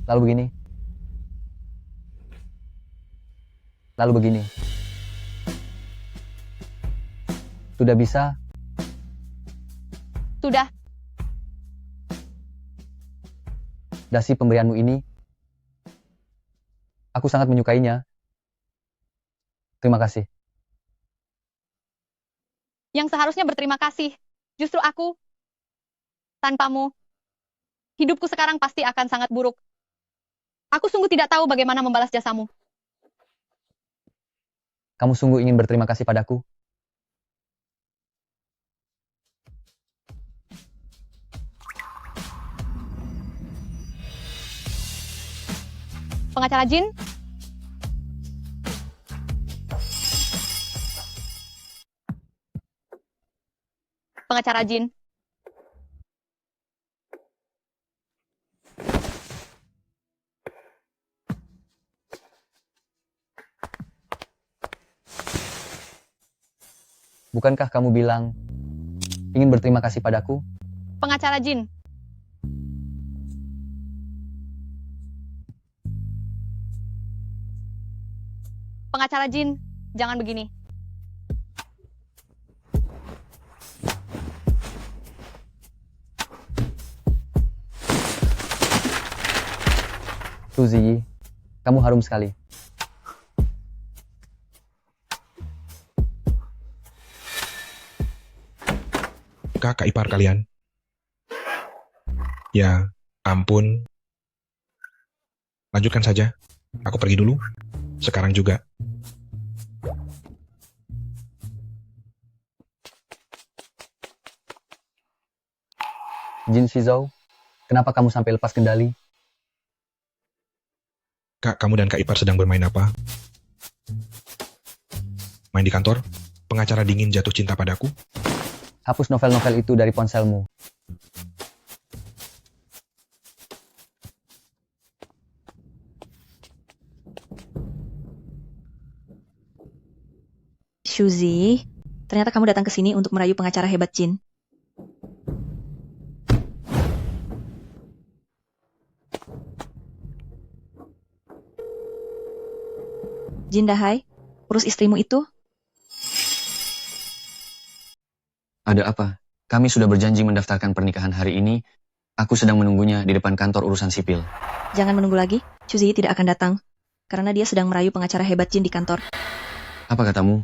Lalu begini? Lalu begini? Sudah bisa? Sudah. Dasi pemberianmu ini, aku sangat menyukainya. Terima kasih. Yang seharusnya berterima kasih, justru aku. Tanpamu, hidupku sekarang pasti akan sangat buruk. Aku sungguh tidak tahu bagaimana membalas jasamu. Kamu sungguh ingin berterima kasih padaku? Pengacara Jin, pengacara Jin. Bukankah kamu bilang ingin berterima kasih padaku? Pengacara Jin. Pengacara Jin, jangan begini. Suzy, kamu harum sekali. Kakak ipar kalian. Ya, ampun. Lanjutkan saja. Aku pergi dulu. Sekarang juga. Jin Shizou, kenapa kamu sampai lepas kendali? Kak, kamu dan Kak Ipar sedang bermain apa? Main di kantor? Pengacara dingin jatuh cinta padaku? Hapus novel-novel itu dari ponselmu. Shuzi, ternyata kamu datang ke sini untuk merayu pengacara hebat Jin. Jin Dahai, urus istrimu itu. Ada apa? Kami sudah berjanji mendaftarkan pernikahan hari ini. Aku sedang menunggunya di depan kantor urusan sipil. Jangan menunggu lagi, Shuzi tidak akan datang. Karena dia sedang merayu pengacara hebat Jin di kantor. Apa katamu?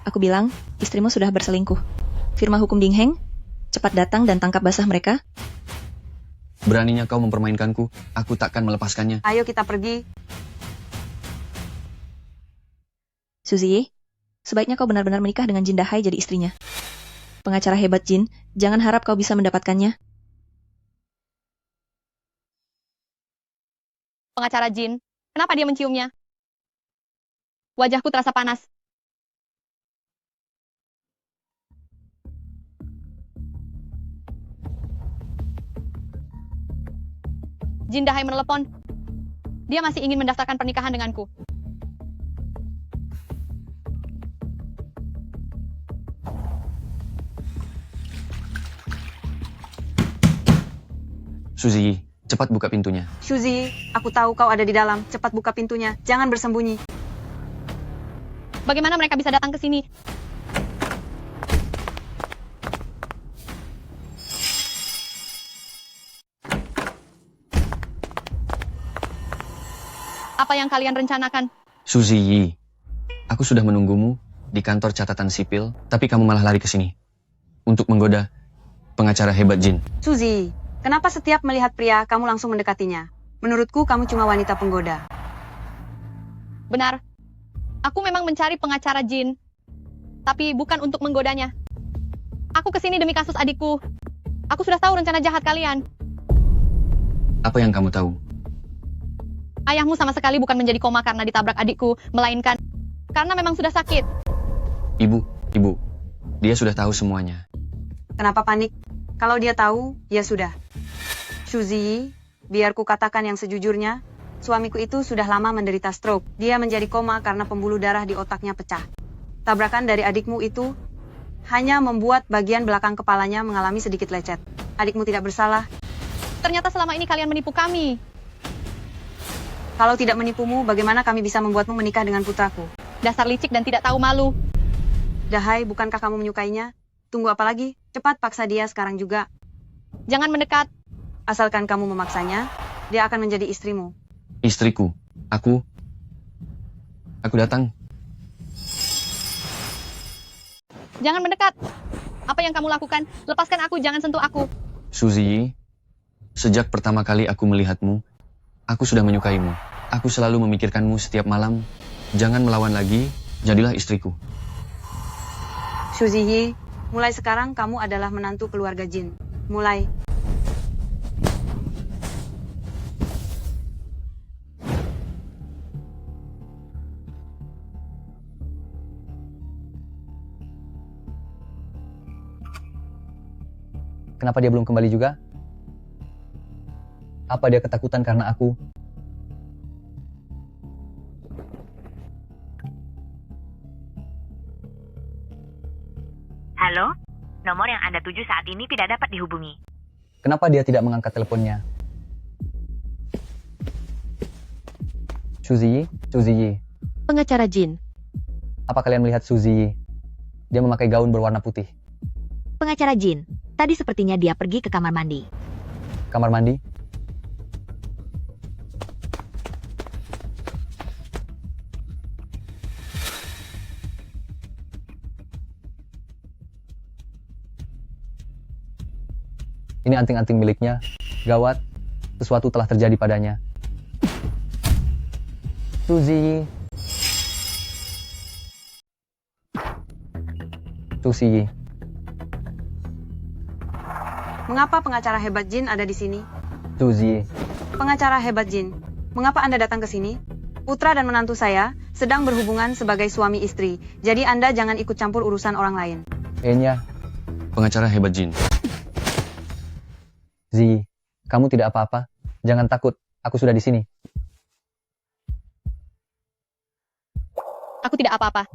Aku bilang, istrimu sudah berselingkuh. Firma hukum Dingheng, cepat datang dan tangkap basah mereka. Beraninya kau mempermainkanku, aku takkan melepaskannya. Ayo kita pergi. Suzy, sebaiknya kau benar-benar menikah dengan Jin Dahai jadi istrinya. Pengacara hebat Jin, jangan harap kau bisa mendapatkannya. Pengacara Jin, kenapa dia menciumnya? Wajahku terasa panas. Jin Dahai menelepon. Dia masih ingin mendaftarkan pernikahan denganku. Suzy, cepat buka pintunya. Shuzi, aku tahu kau ada di dalam. Cepat buka pintunya. Jangan bersembunyi. Bagaimana mereka bisa datang ke sini? Apa yang kalian rencanakan? Suzy, aku sudah menunggumu di kantor catatan sipil, tapi kamu malah lari ke sini untuk menggoda pengacara hebat Jin. Suzy, kenapa setiap melihat pria, kamu langsung mendekatinya? Menurutku, kamu cuma wanita penggoda. Benar. Aku memang mencari pengacara Jin, tapi bukan untuk menggodanya. Aku kesini demi kasus adikku. Aku sudah tahu rencana jahat kalian. Apa yang kamu tahu? Ayahmu sama sekali bukan menjadi koma karena ditabrak adikku, melainkan karena memang sudah sakit. Ibu, dia sudah tahu semuanya. Kenapa panik? Kalau dia tahu, ya sudah. Shuzi, biar ku katakan yang sejujurnya, suamiku itu sudah lama menderita stroke. Dia menjadi koma karena pembuluh darah di otaknya pecah. Tabrakan dari adikmu itu hanya membuat bagian belakang kepalanya mengalami sedikit lecet. Adikmu tidak bersalah. Ternyata selama ini kalian menipu kami. Kalau tidak menipumu, bagaimana kami bisa membuatmu menikah dengan putraku? Dasar licik dan tidak tahu malu. Dahai, bukankah kamu menyukainya? Tunggu apa lagi? Cepat paksa dia sekarang juga. Jangan mendekat. Asalkan kamu memaksanya, dia akan menjadi istrimu. Istriku, aku datang. Jangan mendekat. Apa yang kamu lakukan? Lepaskan aku, jangan sentuh aku. Suzy, sejak pertama kali aku melihatmu, aku sudah menyukaimu. Aku selalu memikirkanmu setiap malam. Jangan melawan lagi, jadilah istriku. Shuzi, mulai sekarang kamu adalah menantu keluarga Jin. Mulai. Kenapa dia belum kembali juga? Apa dia ketakutan karena aku? Halo, nomor yang Anda tuju saat ini tidak dapat dihubungi. Kenapa dia tidak mengangkat teleponnya? Suzy. Pengacara Jin. Apa kalian melihat Suzy? Dia memakai gaun berwarna putih. Pengacara Jin. Tadi sepertinya dia pergi ke kamar mandi. Kamar mandi? Ini anting-anting miliknya. Gawat, sesuatu telah terjadi padanya. Suzy. Mengapa pengacara hebat Jin ada di sini? Suzy, Pengacara hebat Jin, mengapa Anda datang ke sini? Putra dan menantu saya sedang berhubungan sebagai suami istri, jadi Anda jangan ikut campur urusan orang lain. Enya, Pengacara hebat Jin. Zi, kamu tidak apa-apa. Jangan takut, aku sudah di sini. Aku tidak apa-apa.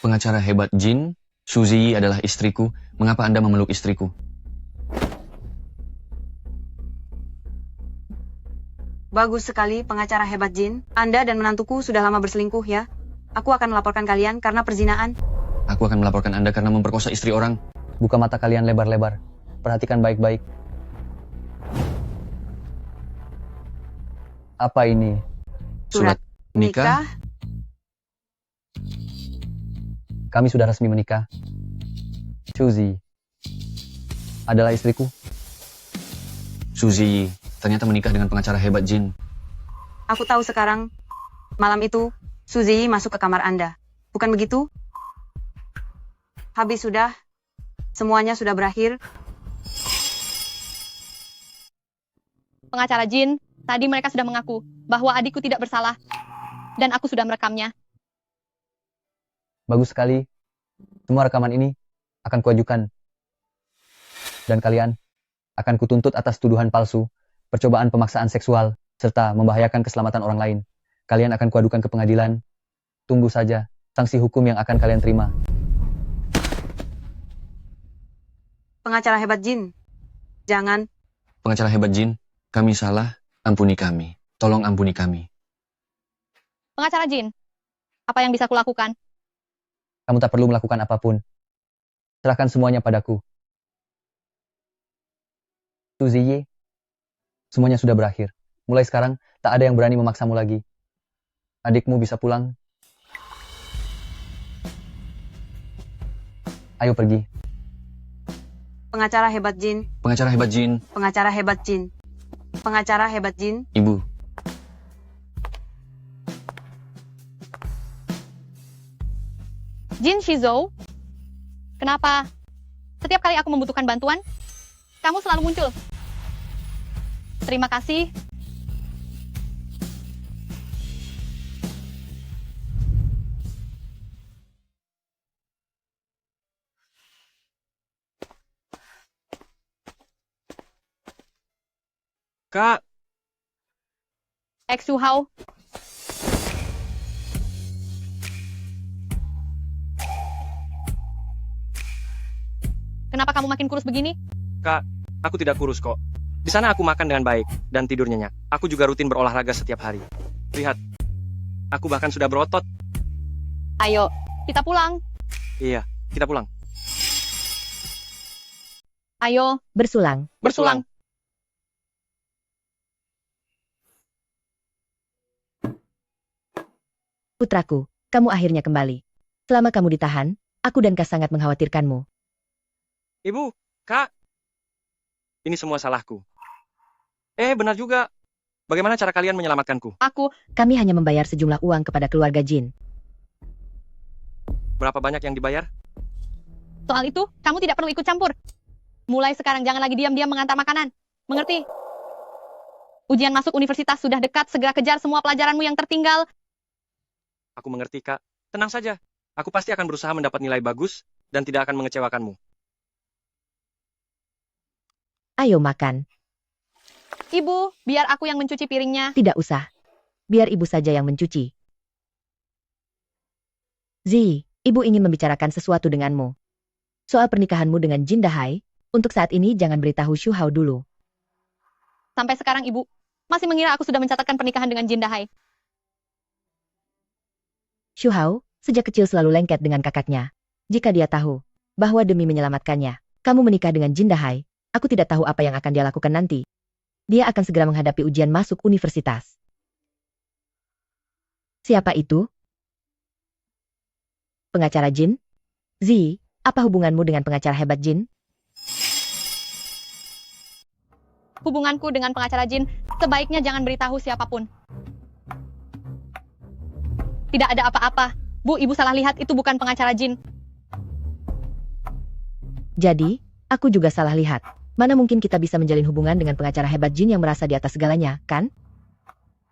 Pengacara hebat Jin, Suzy adalah istriku. Mengapa Anda memeluk istriku? Bagus sekali, pengacara hebat Jin. Anda dan menantuku sudah lama berselingkuh ya. Aku akan melaporkan kalian karena perzinaan. Aku akan melaporkan Anda karena memperkosa istri orang. Buka mata kalian lebar-lebar. Perhatikan baik-baik. Apa ini? Surat nikah? Kami sudah resmi menikah. Suzy adalah istriku. Suzy ternyata menikah dengan pengacara hebat Jin. Aku tahu sekarang. Malam itu, Suzy masuk ke kamar Anda. Bukan begitu? Habis sudah. Semuanya sudah berakhir. Pengacara Jin, tadi mereka sudah mengaku bahwa adikku tidak bersalah. Dan aku sudah merekamnya. Bagus sekali. Semua rekaman ini akan kuajukan. Dan kalian akan kutuntut atas tuduhan palsu, percobaan pemaksaan seksual, serta membahayakan keselamatan orang lain. Kalian akan kuadukan ke pengadilan. Tunggu saja sanksi hukum yang akan kalian terima. Pengacara hebat Jin. Jangan. Pengacara hebat Jin, kami salah, ampuni kami. Tolong ampuni kami. Pengacara Jin, apa yang bisa kulakukan? Kamu tak perlu melakukan apapun. Serahkan semuanya padaku. Suzy, semuanya sudah berakhir. Mulai sekarang, tak ada yang berani memaksamu lagi. Adikmu bisa pulang. Ayo pergi. Pengacara hebat Jin. Pengacara hebat Jin. Pengacara hebat Jin. Pengacara hebat Jin. Ibu. Jin Shizou, kenapa setiap kali aku membutuhkan bantuan, kamu selalu muncul? Terima kasih. Kak, Xu Hao, kenapa kamu makin kurus begini? Kak, aku tidak kurus kok. Di sana aku makan dengan baik dan tidur nyenyak. Aku juga rutin berolahraga setiap hari. Lihat, aku bahkan sudah berotot. Ayo, kita pulang. Iya, kita pulang. Ayo, Bersulang. bersulang. Putraku, kamu akhirnya kembali. Selama kamu ditahan, aku dan Kak sangat mengkhawatirkanmu. Ibu, Kak. Ini semua salahku. Benar juga. Bagaimana cara kalian menyelamatkanku? Kami hanya membayar sejumlah uang kepada keluarga Jin. Berapa banyak yang dibayar? Soal itu, kamu tidak perlu ikut campur. Mulai sekarang jangan lagi diam-diam mengantar makanan. Mengerti? Ujian masuk universitas sudah dekat, segera kejar semua pelajaranmu yang tertinggal. Aku mengerti, Kak. Tenang saja. Aku pasti akan berusaha mendapat nilai bagus dan tidak akan mengecewakanmu. Ayo makan. Ibu, biar aku yang mencuci piringnya. Tidak usah. Biar ibu saja yang mencuci. Zi, ibu ingin membicarakan sesuatu denganmu. Soal pernikahanmu dengan Jin Dahai, untuk saat ini jangan beritahu Xu Hao dulu. Sampai sekarang ibu masih mengira aku sudah mencatatkan pernikahan dengan Jin Dahai. Xu Hao, sejak kecil selalu lengket dengan kakaknya. Jika dia tahu bahwa demi menyelamatkannya, kamu menikah dengan Jin Dahai, aku tidak tahu apa yang akan dia lakukan nanti. Dia akan segera menghadapi ujian masuk universitas. Siapa itu? Pengacara Jin? Zi, apa hubunganmu dengan pengacara hebat Jin? Hubunganku dengan pengacara Jin, sebaiknya jangan beritahu siapapun. Tidak ada apa-apa. Bu, ibu salah lihat, itu bukan pengacara Jin. Jadi, Aku juga salah lihat. Mana mungkin kita bisa menjalin hubungan dengan pengacara hebat Jin yang merasa di atas segalanya, kan?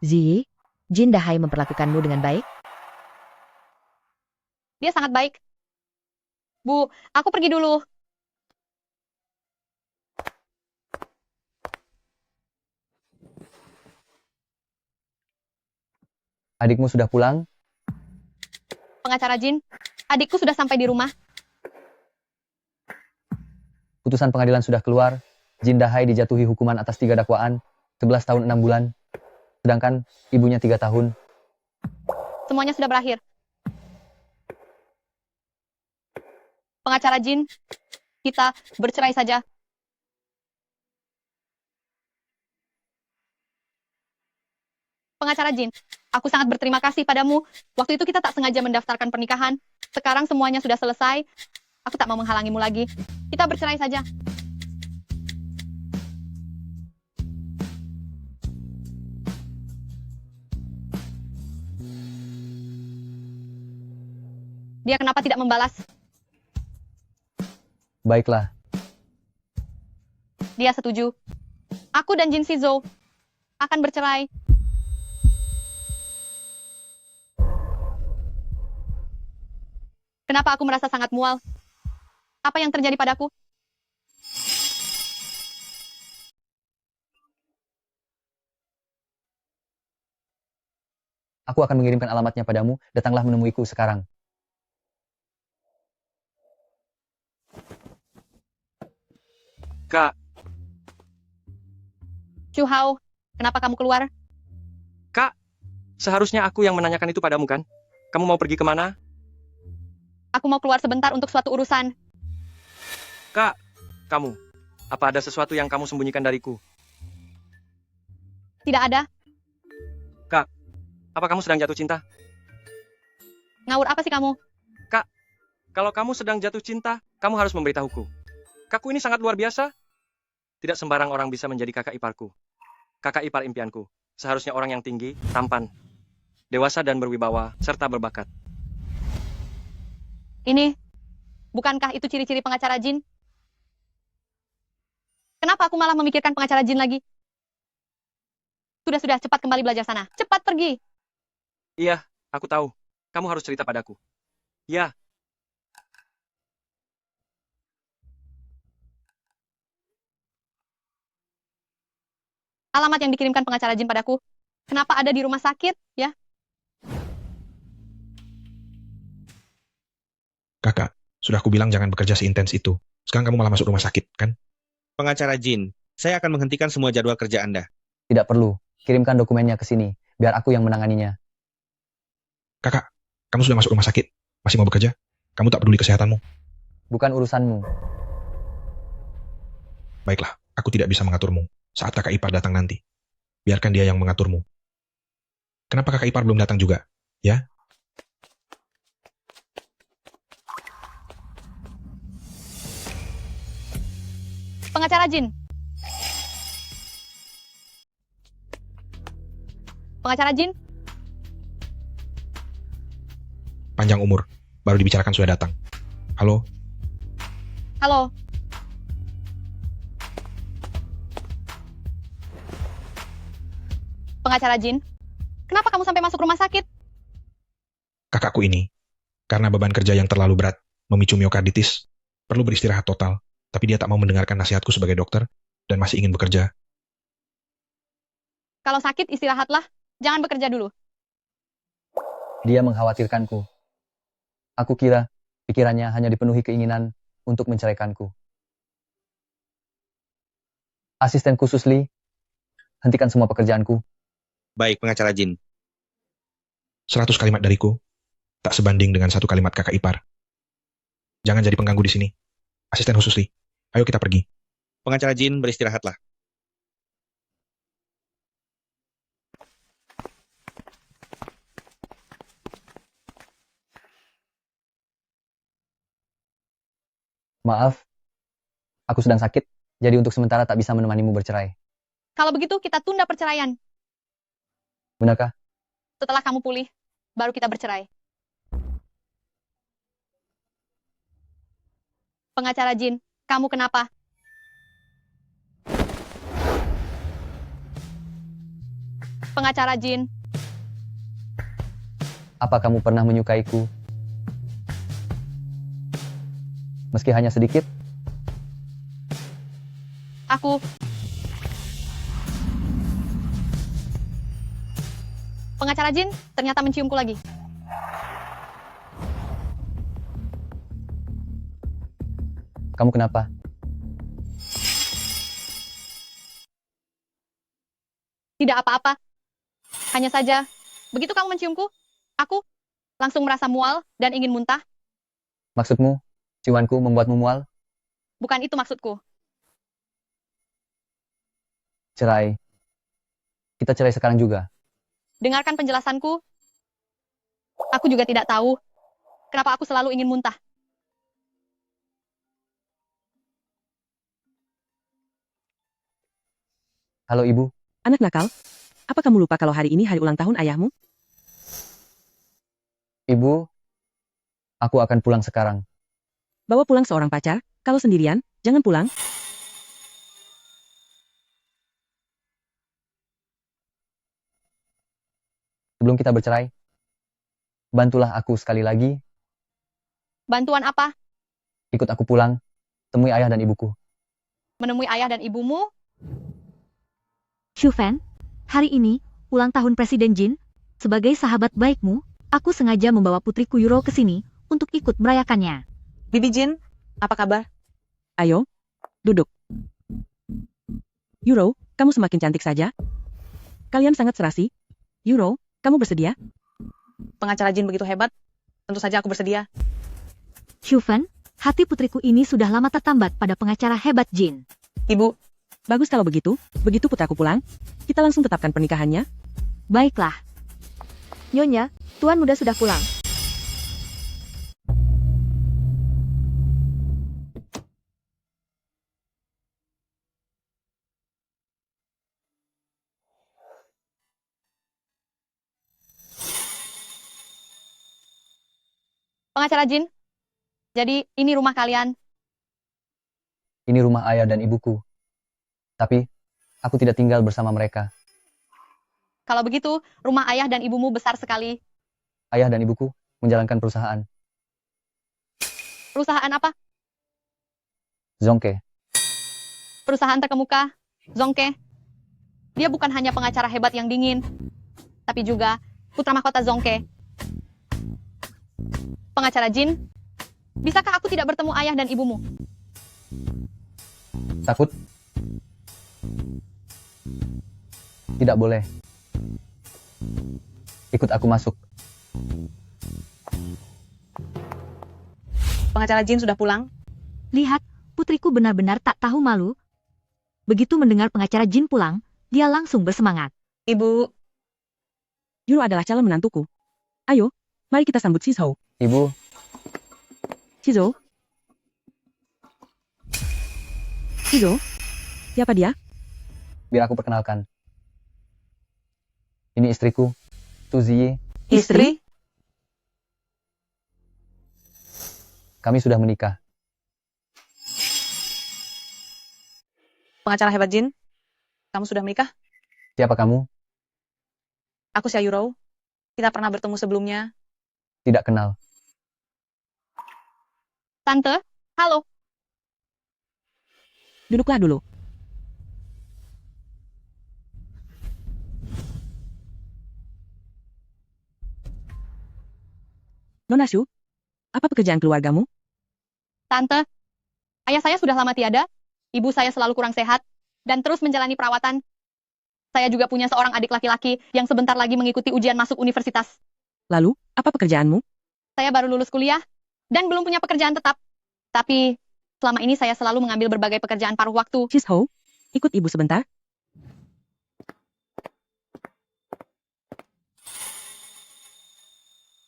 Ziyi, Jin Dahai memperlakukanmu dengan baik? Dia sangat baik. Bu, aku pergi dulu. Adikmu sudah pulang? Pengacara Jin, adikku sudah sampai di rumah. Putusan pengadilan sudah keluar. Jin Dahai dijatuhi hukuman atas 3 dakwaan, 11 tahun 6 bulan. Sedangkan ibunya 3 tahun. Semuanya sudah berakhir. Pengacara Jin, kita bercerai saja. Pengacara Jin, aku sangat berterima kasih padamu. Waktu itu kita tak sengaja mendaftarkan pernikahan. Sekarang semuanya sudah selesai. Aku tak mau menghalangimu lagi. Kita bercerai saja. Dia kenapa tidak membalas? Baiklah, Dia setuju. Aku dan Jin Shizou akan bercerai. Kenapa aku merasa sangat mual? Apa yang terjadi padaku? aku akan mengirimkan alamatnya padamu. Datanglah menemuiku sekarang. Kak, Chu Hao, kenapa kamu keluar? Kak, seharusnya aku yang menanyakan itu padamu kan? Kamu mau pergi kemana? Aku mau keluar sebentar untuk suatu urusan. Kak, kamu, apa ada sesuatu yang kamu sembunyikan dariku? Tidak ada. Kak, apa kamu sedang jatuh cinta? Ngawur apa sih kamu? Kak, kalau kamu sedang jatuh cinta, kamu harus memberitahuku. Kakku ini sangat luar biasa. Tidak sembarang orang bisa menjadi kakak iparku. Kakak ipar impianku. Seharusnya orang yang tinggi, tampan, dewasa dan berwibawa, serta berbakat. Ini, bukankah itu ciri-ciri pengacara Jin? Kenapa aku malah memikirkan pengacara Jin lagi? Sudah, cepat kembali belajar sana. Cepat pergi. Iya, aku tahu. Kamu harus cerita padaku. Ya. Alamat yang dikirimkan pengacara Jin padaku. Kenapa ada di rumah sakit, ya? Kakak, sudah aku bilang jangan bekerja seintens itu. Sekarang kamu malah masuk rumah sakit, kan? Pengacara Jin, saya akan menghentikan semua jadwal kerja Anda. Tidak perlu. Kirimkan dokumennya ke sini. Biar aku yang menanganinya. Kakak, kamu sudah masuk rumah sakit. Masih mau bekerja? Kamu tak peduli kesehatanmu? Bukan urusanmu. Baiklah, aku tidak bisa mengaturmu. Saat kakak ipar datang nanti, biarkan dia yang mengaturmu. Kenapa kakak ipar belum datang juga? Ya? Pengacara Jin. Pengacara Jin, Panjang umur, baru dibicarakan sudah datang. Halo? halo. Pengacara Jin, kenapa kamu sampai masuk rumah sakit? Kakakku ini, karena beban kerja yang terlalu berat, memicu miokarditis, perlu beristirahat total, tapi dia tak mau mendengarkan nasihatku sebagai dokter, dan masih ingin bekerja. Kalau sakit, istirahatlah. Jangan bekerja dulu. Dia mengkhawatirkanku. Aku kira pikirannya hanya dipenuhi keinginan untuk menceraikanku. Asisten khusus Lee, hentikan semua pekerjaanku. Baik, pengacara Jin. 100 kalimat dariku, tak sebanding dengan 1 kalimat kakak ipar. Jangan jadi pengganggu di sini. Asisten khusus Lee, ayo kita pergi. Pengacara Jin, beristirahatlah. Maaf, aku sedang sakit, jadi untuk sementara tak bisa menemanimu bercerai. Kalau begitu, kita tunda perceraian. Benarkah? Setelah kamu pulih, baru kita bercerai. Pengacara Jin, Kamu kenapa? Pengacara Jin, Apa kamu pernah menyukaiku? Meski hanya sedikit, aku... Pengacara Jin ternyata menciumku lagi. kamu kenapa? Tidak apa-apa. Hanya saja, begitu kamu menciumku, aku langsung merasa mual dan ingin muntah. Maksudmu, ciumanku membuatmu mual? Bukan itu maksudku. Cerai. Kita cerai sekarang juga. Dengarkan penjelasanku. Aku juga tidak tahu kenapa aku selalu ingin muntah. Halo ibu, Anak nakal, apa kamu lupa kalau hari ini hari ulang tahun ayahmu? ibu, aku akan pulang sekarang. Bawa pulang seorang pacar, kalau sendirian, jangan pulang. Sebelum kita bercerai, bantulah aku sekali lagi. Bantuan apa? Ikut aku pulang, temui ayah dan ibuku. Menemui ayah dan ibumu? Shufen, hari ini, ulang tahun Presiden Jin. Sebagai sahabat baikmu, aku sengaja membawa putriku Yuro ke sini untuk ikut merayakannya. Bibi Jin, apa kabar? Ayo, duduk. Yuro, kamu semakin cantik saja. Kalian sangat serasi. Yuro, kamu bersedia? Pengacara Jin begitu hebat, tentu saja aku bersedia. Shufen, hati putriku ini sudah lama tertambat pada pengacara hebat Jin. Ibu, bagus kalau begitu. Begitu putraku pulang, kita langsung tetapkan pernikahannya. Baiklah. Nyonya, Tuan Muda sudah pulang. Pengacara Jin, jadi ini rumah kalian. Ini rumah ayah dan ibuku. Tapi, aku tidak tinggal bersama mereka. Kalau begitu, rumah ayah dan ibumu besar sekali. Ayah dan ibuku menjalankan perusahaan. Perusahaan apa? Zongke. Perusahaan terkemuka, Zongke. Dia bukan hanya pengacara hebat yang dingin, tapi juga putra mahkota Zongke. Pengacara Jin, bisakah aku tidak bertemu ayah dan ibumu? Takut? Tidak boleh. Ikut aku masuk. pengacara Jin sudah pulang. Lihat, putriku benar-benar tak tahu malu. Begitu mendengar pengacara Jin pulang, dia langsung bersemangat. Ibu. Yuro adalah calon menantuku. Ayo, mari kita sambut Shizhou. Ibu. Shizhou. Shizhou? Siapa dia? Biar aku perkenalkan. Ini istriku, Tu Ziyi. Istri? Kami sudah menikah. Pengacara hebat Jin, kamu sudah menikah? Siapa kamu? Aku Xia Yurou. Kita pernah bertemu sebelumnya. Tidak kenal. Tante, halo. Duduklah dulu. Nona Shu, apa pekerjaan keluargamu? Tante, ayah saya sudah lama tiada, ibu saya selalu kurang sehat, dan terus menjalani perawatan. Saya juga punya seorang adik laki-laki yang sebentar lagi mengikuti ujian masuk universitas. Lalu, apa pekerjaanmu? Saya baru lulus kuliah, dan belum punya pekerjaan tetap. Tapi, selama ini saya selalu mengambil berbagai pekerjaan paruh waktu. Shizhou, ikut ibu sebentar.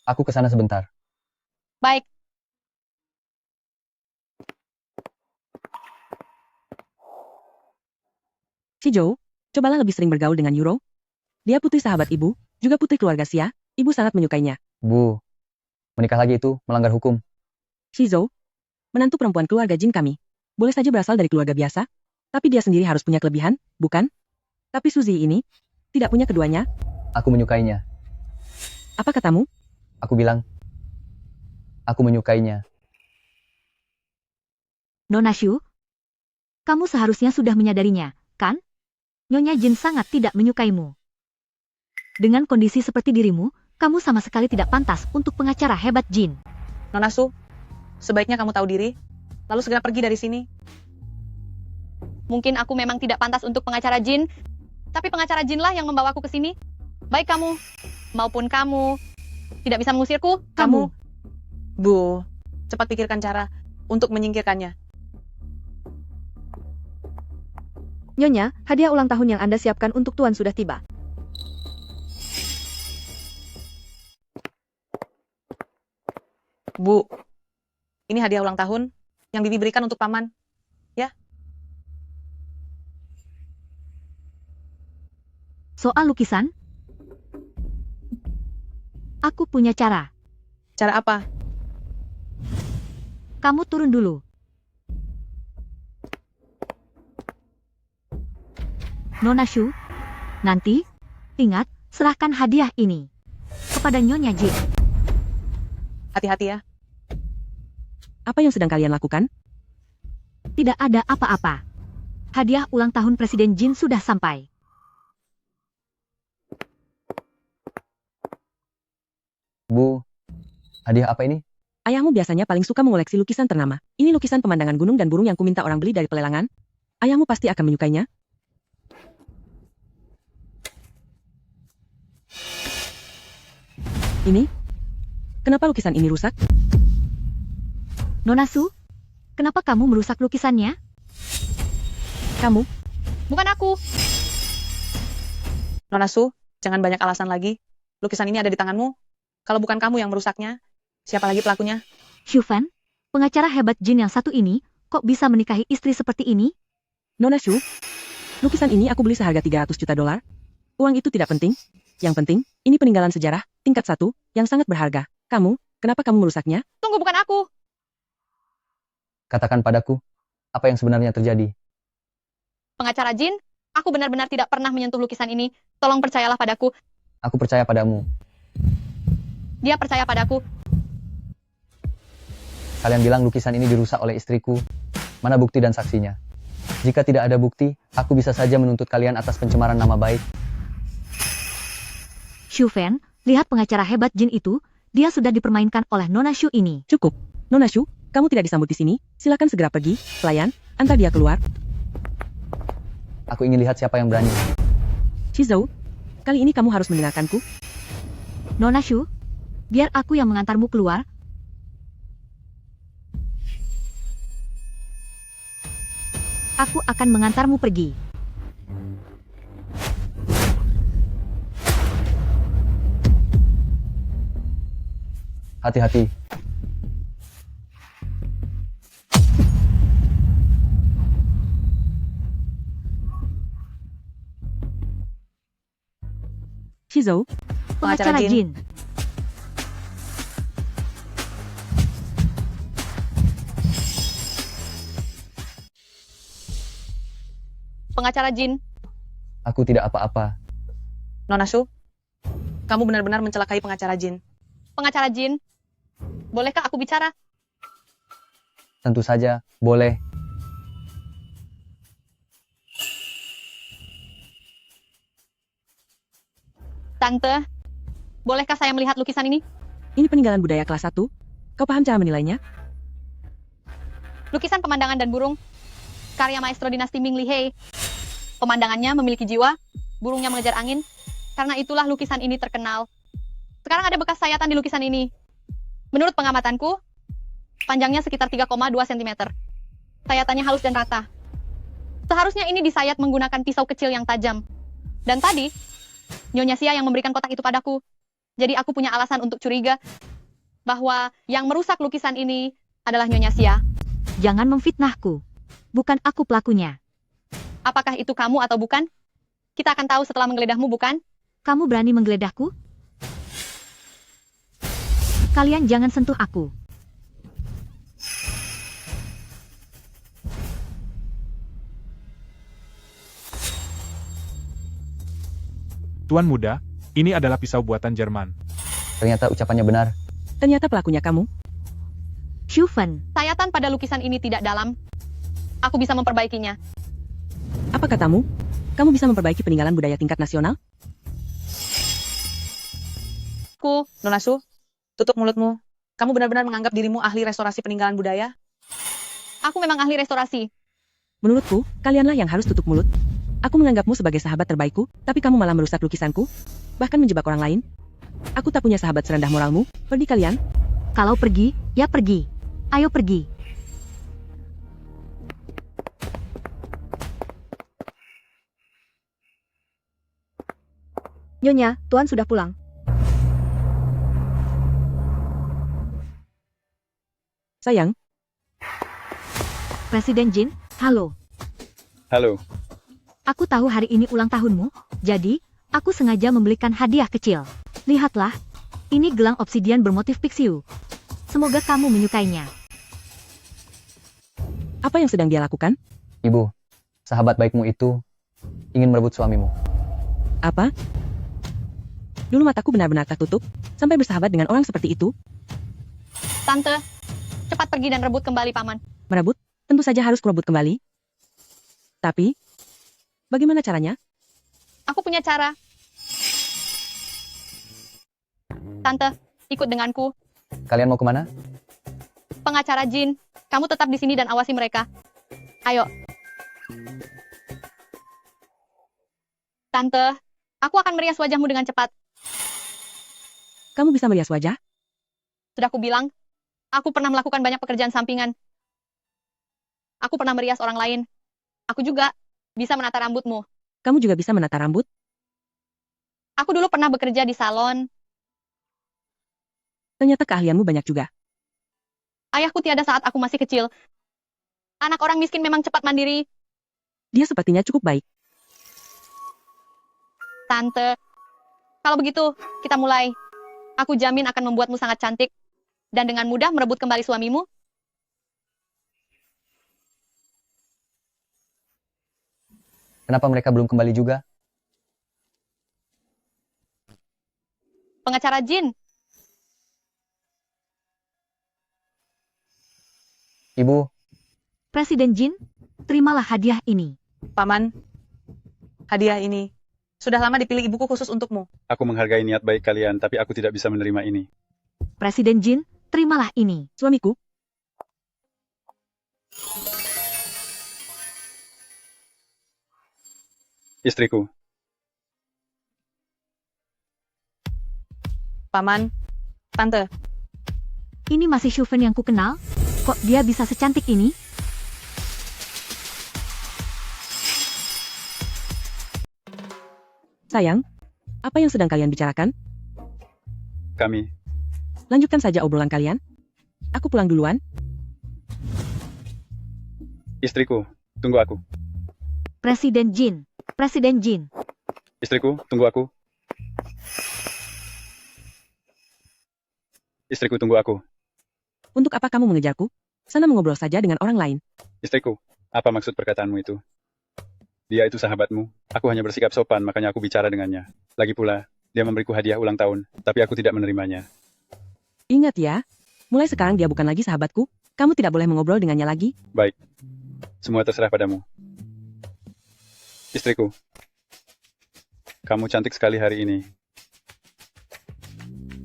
Aku ke sana sebentar. Baik. Shizhou, cobalah lebih sering bergaul dengan Yuro. Dia putri sahabat ibu, juga putri keluarga Xia. Ibu sangat menyukainya. Bu, menikah lagi itu melanggar hukum. Shizhou, menantu perempuan keluarga Jin kami. boleh saja berasal dari keluarga biasa, tapi dia sendiri harus punya kelebihan, bukan? Tapi Suzy ini tidak punya keduanya. Aku menyukainya. Apa katamu? Aku bilang, aku menyukainya. Nona Shu, kamu seharusnya sudah menyadarinya, kan? Nyonya Jin sangat tidak menyukaimu. Dengan kondisi seperti dirimu, kamu sama sekali tidak pantas untuk pengacara hebat Jin. Nona Su, sebaiknya kamu tahu diri, lalu segera pergi dari sini. Mungkin aku memang tidak pantas untuk pengacara Jin, tapi pengacara Jinlah yang membawaku ke sini. Baik kamu, maupun kamu, tidak bisa mengusirku. Kamu, Bu, cepat pikirkan cara untuk menyingkirkannya. Nyonya, hadiah ulang tahun yang Anda siapkan untuk Tuan sudah tiba. Bu, ini hadiah ulang tahun yang Bibi berikan untuk Paman. Ya. Soal lukisan, aku punya cara. Cara apa? Kamu turun dulu. Nona Shu, nanti, ingat, serahkan hadiah ini kepada Nyonya Jin. Hati-hati ya. Apa yang sedang kalian lakukan? Tidak ada apa-apa. Hadiah ulang tahun Presiden Jin sudah sampai. Bu, hadiah apa ini? Ayahmu biasanya paling suka mengoleksi lukisan ternama. Ini lukisan pemandangan gunung dan burung yang kuminta orang beli dari pelelangan. Ayahmu pasti akan menyukainya. Ini? Kenapa lukisan ini rusak? Nona Su, kenapa kamu merusak lukisannya? Kamu? Bukan aku. Nona Su, jangan banyak alasan lagi. Lukisan ini ada di tanganmu. Kalau bukan kamu yang merusaknya, siapa lagi pelakunya? Shufan, pengacara hebat Jin yang satu ini, kok bisa menikahi istri seperti ini? Nona Shu, lukisan ini aku beli seharga 300 juta dolar. Uang itu tidak penting. Yang penting, ini peninggalan sejarah, tingkat 1, yang sangat berharga. Kamu, kenapa kamu merusaknya? Tunggu, bukan aku. Katakan padaku, apa yang sebenarnya terjadi? Pengacara Jin, aku benar-benar tidak pernah menyentuh lukisan ini. Tolong percayalah padaku. Aku percaya padamu. Dia percaya padaku. Kalian bilang lukisan ini dirusak oleh istriku. Mana bukti dan saksinya? Jika tidak ada bukti, aku bisa saja menuntut kalian atas pencemaran nama baik. Shufan, lihat pengacara hebat Jin itu, dia sudah dipermainkan oleh Nona Shu ini. Cukup. Nona Shu, kamu tidak disambut di sini. Silakan segera pergi. Pelayan, antar dia keluar. Aku ingin lihat siapa yang berani. Shizou, kali ini kamu harus mendengarkanku. Nona Shu, biar aku yang mengantarmu keluar. Aku akan mengantarmu pergi. Hati-hati. Shizou, Pengacara Jin. Pengacara Jin. Aku tidak apa-apa. Nona Shu, kamu benar-benar mencelakai pengacara Jin. Pengacara Jin, bolehkah aku bicara? Tentu saja, boleh. Tante, bolehkah saya melihat lukisan ini? Ini peninggalan budaya kelas 1. Kau paham cara menilainya? Lukisan pemandangan dan burung, karya maestro dinasti Ming Li Hei. Pemandangannya memiliki jiwa, burungnya mengejar angin. Karena itulah lukisan ini terkenal. Sekarang ada bekas sayatan di lukisan ini. Menurut pengamatanku, panjangnya sekitar 3,2 cm. Sayatannya halus dan rata. Seharusnya ini disayat menggunakan pisau kecil yang tajam. Dan tadi, Nyonya Xia yang memberikan kotak itu padaku. Jadi aku punya alasan untuk curiga bahwa yang merusak lukisan ini adalah Nyonya Xia. Jangan memfitnahku. Bukan aku pelakunya. Apakah itu kamu atau bukan? Kita akan tahu setelah menggeledahmu, bukan? Kamu berani menggeledahku? Kalian jangan sentuh aku. Tuan muda, ini adalah pisau buatan Jerman. Ternyata ucapannya benar. Ternyata pelakunya kamu. Shufen, Sayatan pada lukisan ini tidak dalam. Aku bisa memperbaikinya. Apa katamu? Kamu bisa memperbaiki peninggalan budaya tingkat nasional? Nona Su, tutup mulutmu. Kamu benar-benar menganggap dirimu ahli restorasi peninggalan budaya? Aku memang ahli restorasi. Menurutku, kalianlah yang harus tutup mulut. Aku menganggapmu sebagai sahabat terbaikku, tapi kamu malah merusak lukisanku, bahkan menjebak orang lain. Aku tak punya sahabat serendah moralmu. Pergi kalian. kalau pergi, ya pergi. Ayo pergi. Nyonya, Tuan sudah pulang. Sayang. Presiden Jin, halo. Halo. Aku tahu hari ini ulang tahunmu, jadi aku sengaja membelikan hadiah kecil. Lihatlah, ini gelang obsidian bermotif pixiu. Semoga kamu menyukainya. Apa yang sedang dia lakukan? Ibu, sahabat baikmu itu ingin merebut suamimu. Apa? Dulu mataku benar-benar tertutup, sampai bersahabat dengan orang seperti itu. Tante, cepat pergi dan rebut kembali paman. Merebut? Tentu saja harus kurebut kembali. Tapi, bagaimana caranya? Aku punya cara. Tante, ikut denganku. Kalian mau kemana? Pengacara Jin, kamu tetap di sini dan awasi mereka. Ayo. Tante, aku akan merias wajahmu dengan cepat. Kamu bisa merias wajah? Sudah kubilang, aku pernah melakukan banyak pekerjaan sampingan. Aku pernah merias orang lain. Aku juga bisa menata rambutmu. Kamu juga bisa menata rambut? Aku dulu pernah bekerja di salon. Ternyata keahlianmu banyak juga. Ayahku tiada saat aku masih kecil. Anak orang miskin memang cepat mandiri. Dia sepertinya cukup baik. Tante, kalau begitu, kita mulai. Aku jamin akan membuatmu sangat cantik. Dan dengan mudah merebut kembali suamimu. Kenapa mereka belum kembali juga? Pengacara Jin. Ibu. Presiden Jin, terimalah hadiah ini. Paman, hadiah ini sudah lama dipilih ibuku khusus untukmu. Aku menghargai niat baik kalian, tapi aku tidak bisa menerima ini. Presiden Jin, terimalah ini. Suamiku. Istriku. Paman, Tante. Ini masih Shufen yang ku kenal? Kok dia bisa secantik ini? Sayang, apa yang sedang kalian bicarakan? Kami. Lanjutkan saja obrolan kalian. Aku pulang duluan. Istriku, tunggu aku. Presiden Jin. Presiden Jin. Istriku, tunggu aku. Istriku, tunggu aku. Untuk apa kamu mengejarku? Sana mengobrol saja dengan orang lain. Istriku, apa maksud perkataanmu itu? Dia itu sahabatmu. Aku hanya bersikap sopan, makanya aku bicara dengannya. Lagi pula, dia memberiku hadiah ulang tahun, tapi aku tidak menerimanya. Ingat ya, mulai sekarang dia bukan lagi sahabatku. Kamu tidak boleh mengobrol dengannya lagi. Baik. Semua terserah padamu. Istriku, kamu cantik sekali hari ini.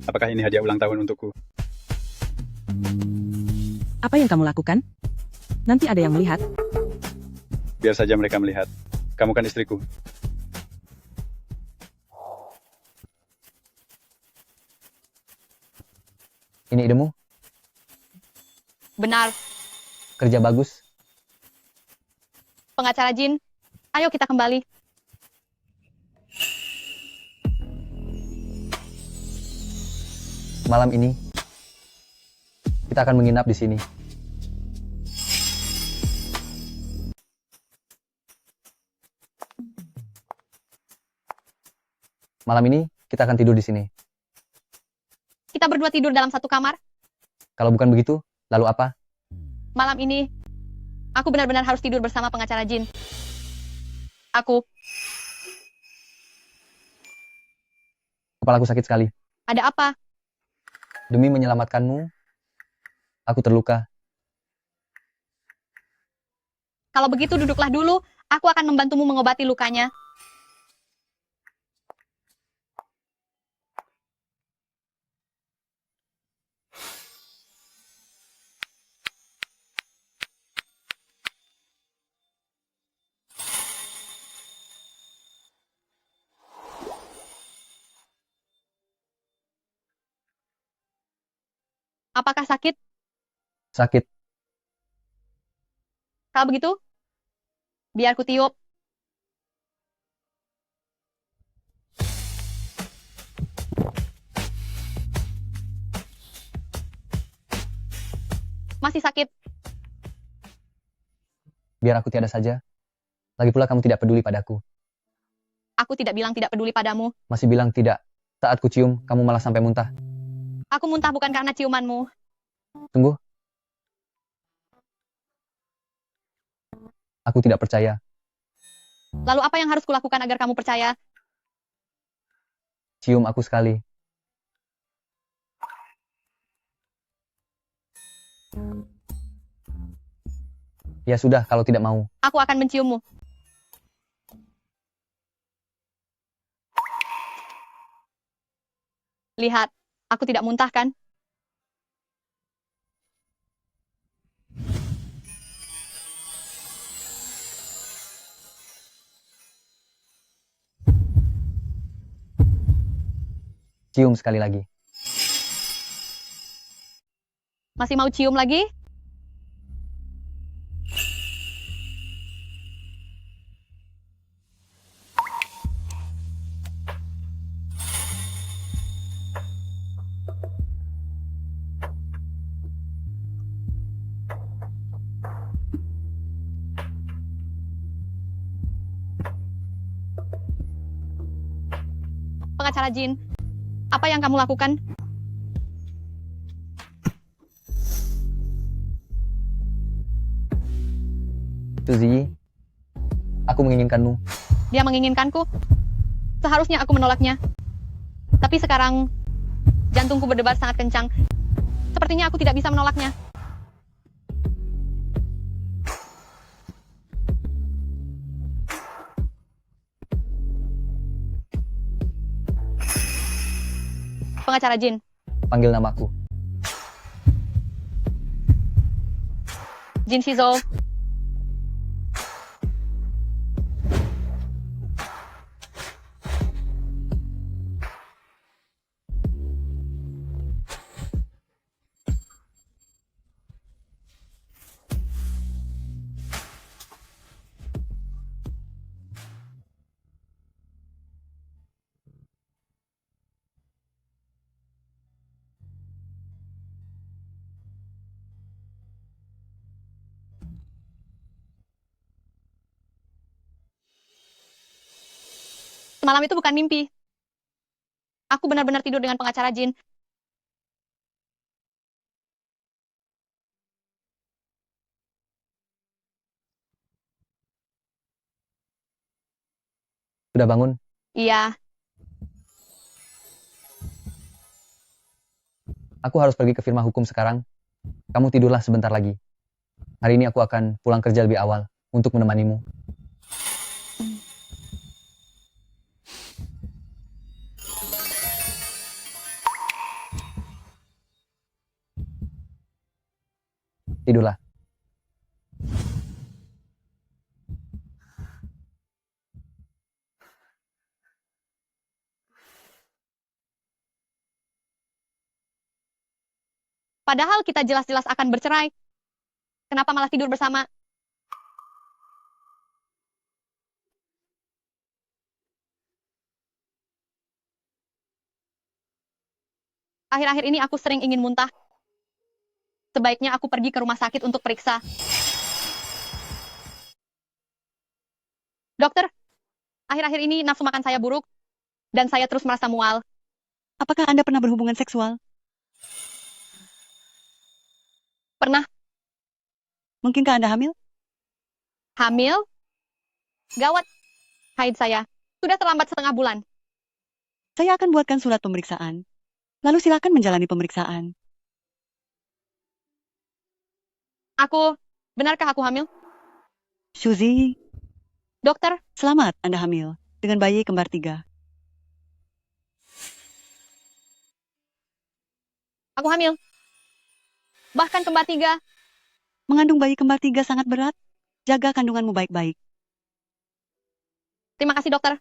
Apakah ini hadiah ulang tahun untukku? Apa yang kamu lakukan? Nanti ada yang melihat. Biar saja mereka melihat. Kamu kan istriku. Ini idemu? Benar. Kerja bagus. Pengacara Jin, ayo kita kembali. Malam ini, kita akan menginap di sini. Malam ini, kita akan tidur di sini. Kita berdua tidur dalam satu kamar. Kalau bukan begitu, lalu apa? Malam ini, aku benar-benar harus tidur bersama pengacara Jin. Aku. Kepalaku sakit sekali. Ada apa? Demi menyelamatkanmu, aku terluka. Kalau begitu duduklah dulu, aku akan membantumu mengobati lukanya. Apakah sakit? Sakit. Kalau begitu, biar ku tiup. Masih sakit. Biar aku tiada saja. Lagi pula kamu tidak peduli padaku. Aku tidak bilang tidak peduli padamu. Masih bilang tidak. Saat ku cium, kamu malah sampai muntah. Aku muntah bukan karena ciumanmu. Tunggu. Aku tidak percaya. Lalu apa yang harus kulakukan agar kamu percaya? Cium aku sekali. Ya sudah, kalau tidak mau. Aku akan menciummu. Lihat, aku tidak muntah kan? Cium sekali lagi. Masih mau cium lagi? Pengacara Jin, apa yang kamu lakukan? Suzy, aku menginginkanmu. Dia menginginkanku. Seharusnya aku menolaknya. Tapi sekarang, jantungku berdebar sangat kencang. Sepertinya aku tidak bisa menolaknya. Pengacara Jin. Panggil namaku. Jin Shizo. Semalam itu bukan mimpi. Aku benar-benar tidur dengan pengacara Jin. Sudah bangun? Iya, Aku harus pergi ke firma hukum sekarang. Kamu tidurlah sebentar lagi. Hari ini aku akan pulang kerja lebih awal untuk menemanimu. Tidurlah. padahal kita jelas-jelas akan bercerai. Kenapa malah tidur bersama? Akhir-akhir ini aku sering ingin muntah. Sebaiknya aku pergi ke rumah sakit untuk periksa. Dokter, akhir-akhir ini nafsu makan saya buruk, dan saya terus merasa mual. Apakah Anda pernah berhubungan seksual? Pernah. Mungkinkah Anda hamil? Hamil? Gawat. Haid saya. Sudah terlambat setengah bulan. Saya akan buatkan surat pemeriksaan. Lalu silakan menjalani pemeriksaan. Benarkah aku hamil? Suzy, Dokter, selamat Anda hamil dengan bayi kembar 3. aku hamil. Bahkan kembar 3. Mengandung bayi kembar 3 sangat berat. Jaga kandunganmu baik-baik. Terima kasih, dokter.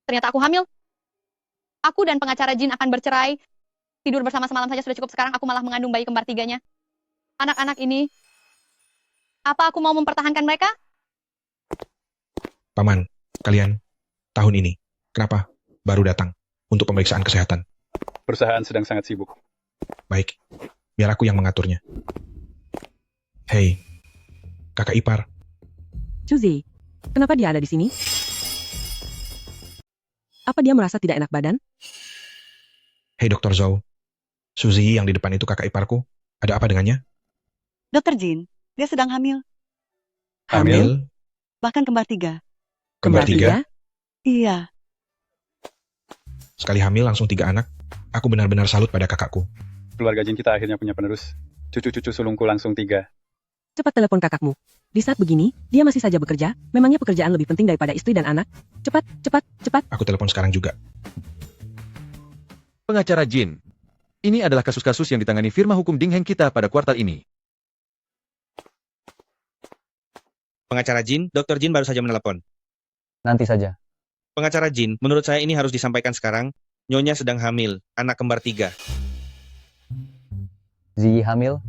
Ternyata aku hamil. Aku dan pengacara Jin akan bercerai. Tidur bersama semalam saja sudah cukup, sekarang aku malah mengandung bayi kembar 3-nya. Anak-anak ini, apa aku mau mempertahankan mereka? Paman, kalian tahun ini kenapa baru datang untuk pemeriksaan kesehatan? Perusahaan sedang sangat sibuk. Baik, biar aku yang mengaturnya. Hei, kakak ipar. Suzy, kenapa dia ada di sini? Apa dia merasa tidak enak badan? Hei Dr. Zhou, Suzy yang di depan itu kakak iparku. Ada apa dengannya? Dokter Jin, dia sedang hamil. Hamil? Bahkan kembar 3. Kembar 3? Iya. Sekali hamil langsung 3 anak. Aku benar-benar salut pada kakakku. Keluarga Jin kita akhirnya punya penerus. Cucu-cucu sulungku langsung 3. Cepat telepon kakakmu. Di saat begini, dia masih saja bekerja. Memangnya pekerjaan lebih penting daripada istri dan anak? Cepat, cepat, cepat. Aku telepon sekarang juga. Pengacara Jin. Ini adalah kasus-kasus yang ditangani firma hukum Ding Heng kita pada kuartal ini. Pengacara Jin, Dr. Jin baru saja menelepon. Nanti saja. Pengacara Jin, menurut saya ini harus disampaikan sekarang. Nyonya sedang hamil, anak kembar 3. Ziyi hamil?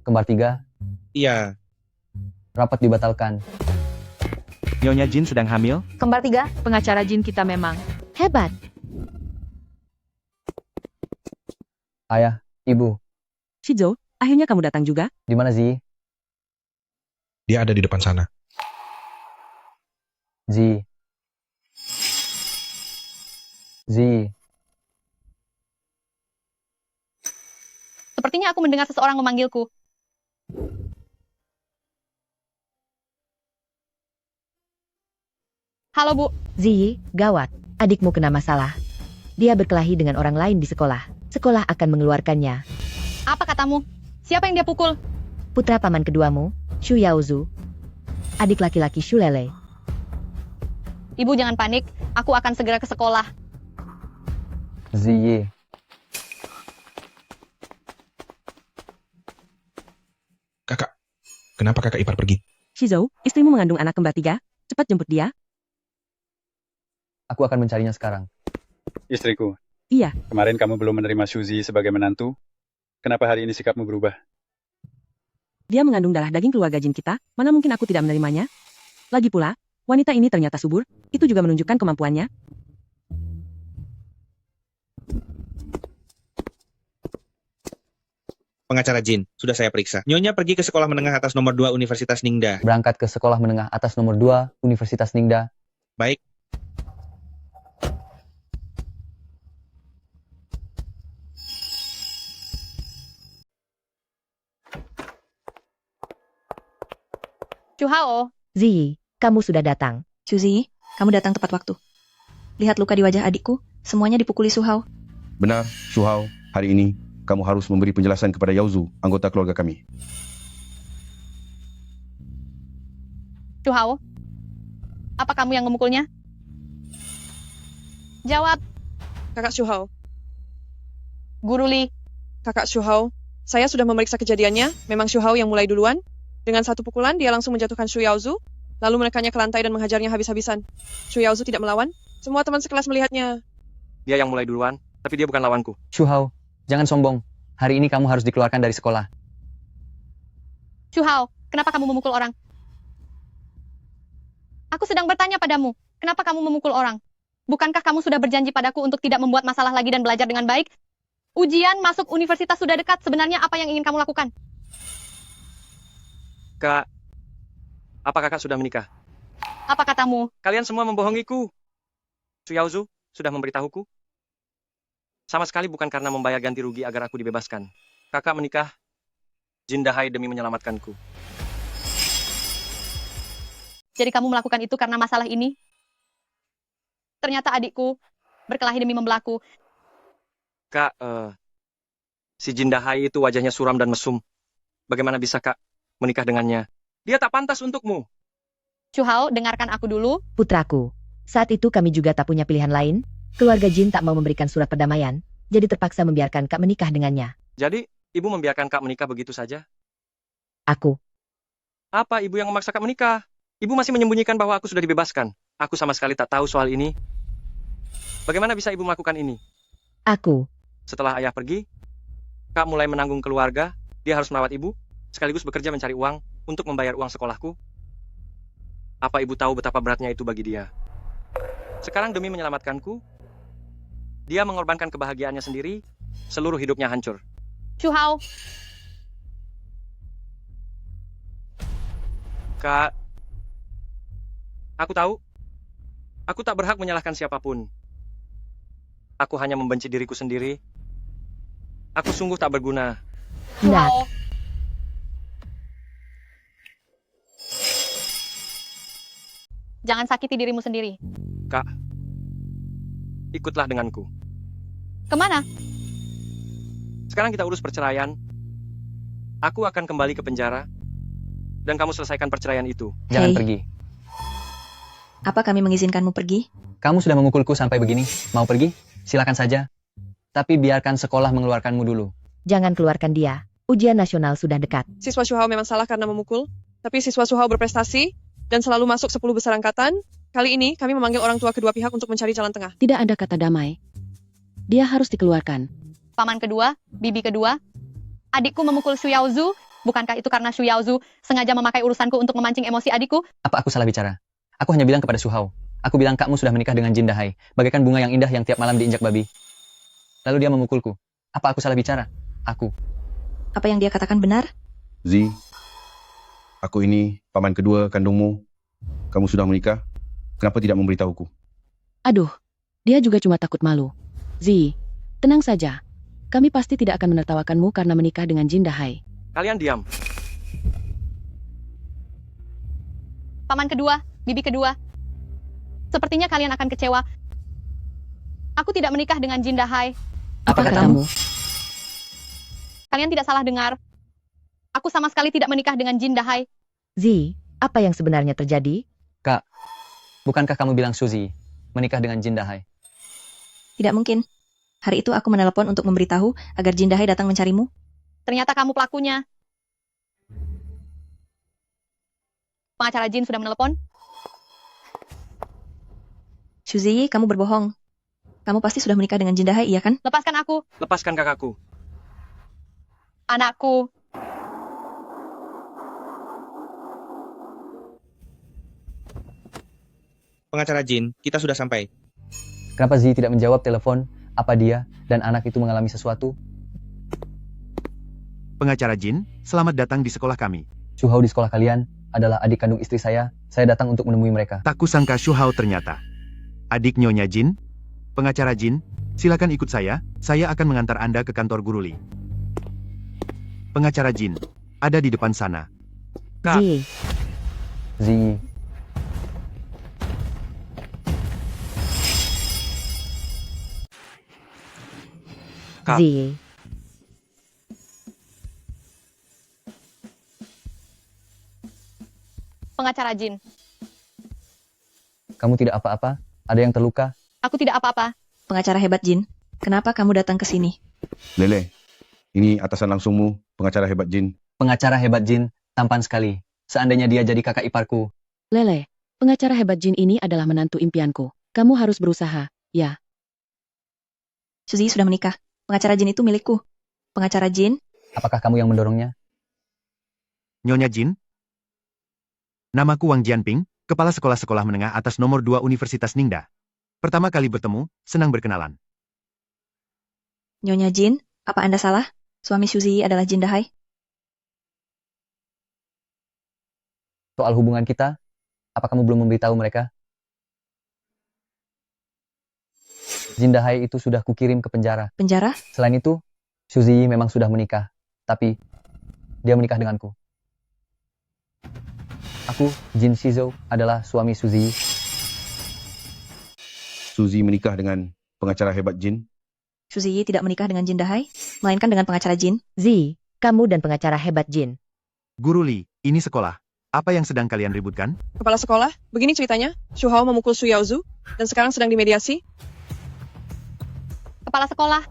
Kembar 3? Iya. Rapat dibatalkan. Nyonya Jin sedang hamil? Kembar 3, pengacara Jin kita memang Hebat. Ayah, Ibu, Shizuo, akhirnya kamu datang juga? di mana Ziyi? Dia ada di depan sana. Ziyi. Ziyi. Sepertinya aku mendengar seseorang memanggilku. Halo, Bu. Ziyi, gawat. Adikmu kena masalah. Dia berkelahi dengan orang lain di sekolah. Sekolah akan mengeluarkannya. Apa katamu? Siapa yang dia pukul? Putra paman keduamu, Shu Yaozu. Adik laki-laki Shu Lele. Ibu jangan panik, aku akan segera ke sekolah. Ziyi. Kakak, kenapa kakak ipar pergi? Shizuo, istrimu mengandung anak kembar 3. Cepat jemput dia. Aku akan mencarinya sekarang. Istriku, Iya, kemarin kamu belum menerima Suzy sebagai menantu. Kenapa hari ini sikapmu berubah? dia mengandung darah daging keluarga Jin kita. Mana mungkin aku tidak menerimanya? Lagi pula, wanita ini ternyata subur. Itu juga menunjukkan kemampuannya. Pengacara Jin, sudah saya periksa. Nyonya pergi ke sekolah menengah atas nomor 2 Universitas Ningda. Berangkat ke sekolah menengah atas nomor 2, Universitas Ningda. Baik. Chuhao. Ziyi, kamu sudah datang. Suzy, kamu datang tepat waktu. Lihat luka di wajah adikku, semuanya dipukuli Suhao. Benar, Shuhao. Hari ini, kamu harus memberi penjelasan kepada Yaozu, anggota keluarga kami. Chuhao. Apa kamu yang memukulnya? Jawab. Kakak Shuhao. Guru Li. Kakak Shuhao, saya sudah memeriksa kejadiannya. Memang Shuhao yang mulai duluan. Dengan satu pukulan, dia langsung menjatuhkan Shu Yaozu, lalu menekannya ke lantai dan menghajarnya habis-habisan. Shu Yaozu tidak melawan. Semua teman sekelas melihatnya. Dia yang mulai duluan, tapi dia bukan lawanku. Shuhao, jangan sombong. Hari ini kamu harus dikeluarkan dari sekolah. Chuhao, kenapa kamu memukul orang? Aku sedang bertanya padamu, kenapa kamu memukul orang? Bukankah kamu sudah berjanji padaku untuk tidak membuat masalah lagi dan belajar dengan baik? Ujian masuk universitas sudah dekat, sebenarnya apa yang ingin kamu lakukan? Kak, apa kakak sudah menikah? Apa katamu? Kalian semua membohongiku. Shu Yaozu sudah memberitahuku. Sama sekali bukan karena membayar ganti rugi agar aku dibebaskan. Kakak menikah, Jin Dahai demi menyelamatkanku. Jadi kamu melakukan itu karena masalah ini? Ternyata adikku berkelahi demi membelaku. Kak, si Jindahai itu wajahnya suram dan mesum. Bagaimana bisa Kak menikah dengannya? Dia tak pantas untukmu. Chu Hao, dengarkan aku dulu. Putraku, saat itu kami juga tak punya pilihan lain. Keluarga Jin tak mau memberikan surat perdamaian, jadi terpaksa membiarkan Kak menikah dengannya. Jadi, ibu membiarkan Kak menikah begitu saja? Aku. Apa ibu yang memaksa Kak menikah? Ibu masih menyembunyikan bahwa aku sudah dibebaskan. Aku sama sekali tak tahu soal ini. Bagaimana bisa ibu melakukan ini? Aku. Setelah ayah pergi, Kak mulai menanggung keluarga. Dia harus merawat ibu, sekaligus bekerja mencari uang untuk membayar uang sekolahku. Apa ibu tahu betapa beratnya itu bagi dia? Sekarang demi menyelamatkanku, dia mengorbankan kebahagiaannya sendiri, seluruh hidupnya hancur. Chu Hao, Kak, aku tahu, aku tak berhak menyalahkan siapapun. Aku hanya membenci diriku sendiri. Aku sungguh tak berguna. Nak. jangan sakiti dirimu sendiri. Kak, ikutlah denganku. Kemana? Sekarang kita urus perceraian. Aku akan kembali ke penjara, dan kamu selesaikan perceraian itu. Jangan Hei. pergi. Apa kami mengizinkanmu pergi? Kamu sudah memukulku sampai begini. Mau pergi? Silakan saja. Tapi biarkan sekolah mengeluarkanmu dulu. Jangan keluarkan dia. Ujian nasional sudah dekat. Siswa Shuhao memang salah karena memukul, tapi siswa Shuhao berprestasi dan selalu masuk 10 besar angkatan. Kali ini kami memanggil orang tua kedua pihak untuk mencari jalan tengah. Tidak ada kata damai. Dia harus dikeluarkan. Paman kedua, bibi kedua. Adikku memukul Xu Yaozu. Bukankah itu karena Xu Yaozu sengaja memakai urusanku untuk memancing emosi adikku? Apa aku salah bicara? Aku hanya bilang kepada Xu Hao. Aku bilang kamu sudah menikah dengan Jin Dahai, bagaikan bunga yang indah yang tiap malam diinjak babi. Lalu dia memukulku. Apa aku salah bicara? Aku. Apa yang dia katakan benar? Zi, aku ini paman kedua kandungmu. Kamu sudah menikah? Kenapa tidak memberitahuku? Aduh, dia juga cuma takut malu. Zi, tenang saja. Kami pasti tidak akan menertawakanmu karena menikah dengan Jin Dahai. Kalian diam. Paman kedua, bibi kedua. Sepertinya kalian akan kecewa. Aku tidak menikah dengan Jin Dahai. Apa katamu? Kalian tidak salah dengar. Aku sama sekali tidak menikah dengan Jin Dahai. Zi, apa yang sebenarnya terjadi? Kak, bukankah kamu bilang Suzy menikah dengan Jin Dahai? Tidak mungkin. Hari itu aku menelepon untuk memberitahu agar Jin Dahai datang mencarimu. Ternyata kamu pelakunya. Pengacara Jin sudah menelepon. Suzy, kamu berbohong. Kamu pasti sudah menikah dengan Jin Dahai, iya kan? Lepaskan aku. Lepaskan kakakku. Anakku. Pengacara Jin, kita sudah sampai. Kenapa Zi tidak menjawab telepon? Apa dia dan anak itu mengalami sesuatu? Pengacara Jin, selamat datang di sekolah kami. Xu Hao di sekolah kalian adalah adik kandung istri saya. Saya datang untuk menemui mereka. Tak kusangka Xu Hao ternyata adik Nyonya Jin. Pengacara Jin, silakan ikut saya akan mengantar Anda ke kantor Guruli. Pengacara Jin, ada di depan sana. Kak. Zi. Kak. Zi. Pengacara Jin. Kamu tidak apa-apa? Ada yang terluka? Aku tidak apa-apa. Pengacara hebat Jin, kenapa kamu datang ke sini? Lele, ini atasan langsungmu, pengacara hebat Jin. Pengacara hebat Jin, tampan sekali. Seandainya dia jadi kakak iparku. Lele, pengacara hebat Jin ini adalah menantu impianku. Kamu harus berusaha, ya. Suzy sudah menikah. Pengacara Jin itu milikku. Pengacara Jin, Apakah kamu yang mendorongnya? Nyonya Jin, namaku Wang Jianping, Kepala Sekolah-Sekolah Menengah Atas Nomor 2 Universitas Ningda. Pertama kali bertemu, senang berkenalan. Nyonya Jin, apa Anda salah? Suami Suzy adalah Jin Dahai. Soal hubungan kita, apa kamu belum memberitahu mereka? Jin Dahai itu sudah kukirim ke penjara. Penjara? Selain itu, Suzy memang sudah menikah. Tapi, dia menikah denganku. Aku, Jin Shizou, adalah suami Suzy. Suzy menikah dengan pengacara hebat Jin. Shuziyi tidak menikah dengan Jin Dahai, melainkan dengan pengacara Jin. Zi, kamu dan pengacara hebat Jin. Guru Li, ini sekolah. Apa yang sedang kalian ributkan? Kepala sekolah, begini ceritanya. Shu Hao memukul Xu Yaozu, dan sekarang sedang dimediasi. Kepala sekolah,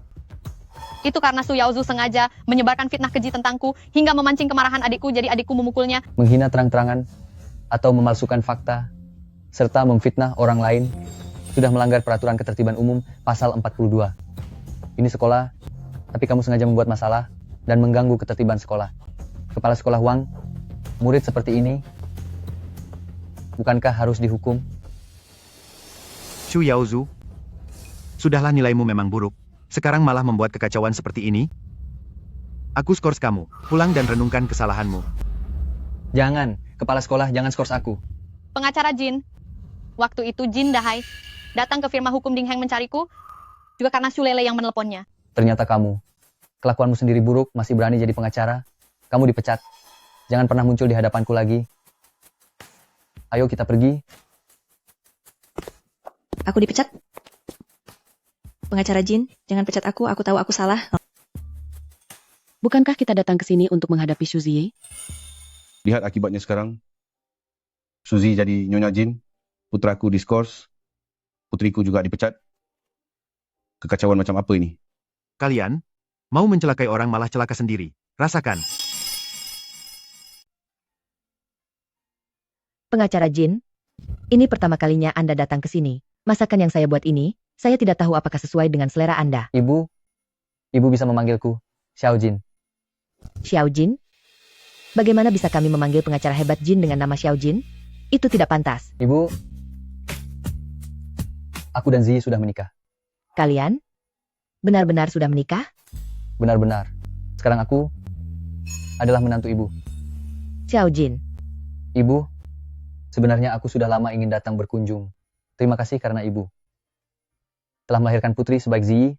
itu karena Su Yaozu sengaja menyebarkan fitnah keji tentangku hingga memancing kemarahan adikku, jadi adikku memukulnya. Menghina terang-terangan atau memalsukan fakta, serta memfitnah orang lain, sudah melanggar peraturan ketertiban umum pasal 42. Ini sekolah, tapi kamu sengaja membuat masalah dan mengganggu ketertiban sekolah. Kepala sekolah Wang, murid seperti ini, bukankah harus dihukum? Xu Yaozu, sudahlah nilaimu memang buruk. Sekarang malah membuat kekacauan seperti ini. Aku skors kamu. Pulang dan renungkan kesalahanmu. Jangan, kepala sekolah jangan skors aku. Pengacara Jin, waktu itu Jin Dahai datang ke firma hukum Ding Heng mencariku, juga karena Xu Lele yang menelponnya. Ternyata kamu, kelakuanmu sendiri buruk, masih berani jadi pengacara. Kamu dipecat. Jangan pernah muncul di hadapanku lagi. Ayo kita pergi. Aku dipecat? Pengacara Jin, jangan pecat aku tahu aku salah. Bukankah kita datang ke sini untuk menghadapi Shuziyi? Lihat akibatnya sekarang. Suzy jadi Nyonya Jin, putraku diskors, putriku juga dipecat. Kekacauan macam apa ini? Kalian, mau mencelakai orang malah celaka sendiri. Rasakan. Pengacara Jin, ini pertama kalinya Anda datang ke sini. Masakan yang saya buat ini, saya tidak tahu apakah sesuai dengan selera Anda. Ibu bisa memanggilku Xiao Jin. Xiao Jin? Bagaimana bisa kami memanggil pengacara hebat Jin dengan nama Xiao Jin? Itu tidak pantas. Ibu, aku dan Zi sudah menikah. Kalian? Benar-benar sudah menikah? Benar-benar. Sekarang aku adalah menantu ibu. Xiao Jin. Ibu, sebenarnya aku sudah lama ingin datang berkunjung. Terima kasih karena ibu telah melahirkan putri sebaik Zi.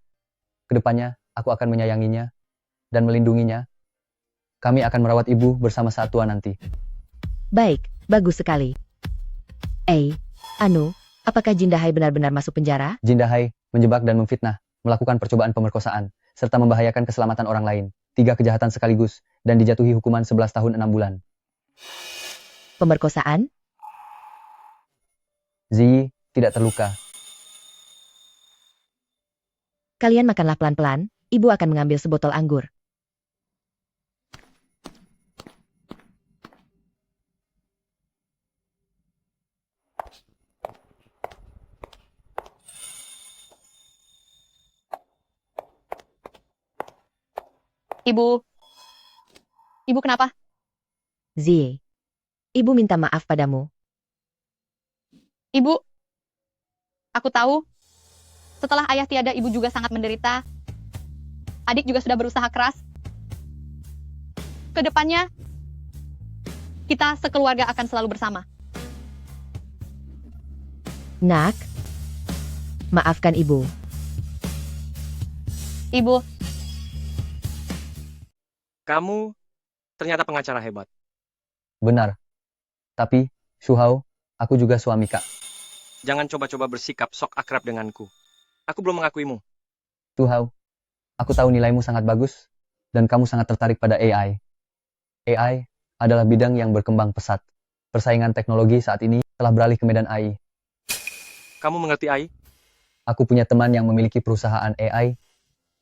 Kedepannya, aku akan menyayanginya dan melindunginya. Kami akan merawat ibu bersama saat tua nanti. Baik, bagus sekali. Apakah Jin Dahai benar-benar masuk penjara? Jin Dahai menjebak dan memfitnah, melakukan percobaan pemerkosaan, serta membahayakan keselamatan orang lain. 3 kejahatan sekaligus, dan dijatuhi hukuman 11 tahun 6 bulan. Pemerkosaan? Zi tidak terluka. Kalian makanlah pelan-pelan, ibu akan mengambil sebotol anggur. Ibu kenapa? Zi, ibu minta maaf padamu. Ibu, aku tahu, setelah ayah tiada, ibu juga sangat menderita. Adik juga sudah berusaha keras. Kedepannya, kita sekeluarga akan selalu bersama. Nak, maafkan ibu. Ibu, Kamu ternyata pengacara hebat. Benar. Tapi, Xu Hao, aku juga suami Kak. Jangan coba-coba bersikap sok akrab denganku. Aku belum mengakuimu. Xu Hao, aku tahu nilaimu sangat bagus, dan kamu sangat tertarik pada AI. AI adalah bidang yang berkembang pesat. Persaingan teknologi saat ini telah beralih ke medan AI. Kamu mengerti AI? Aku punya teman yang memiliki perusahaan AI.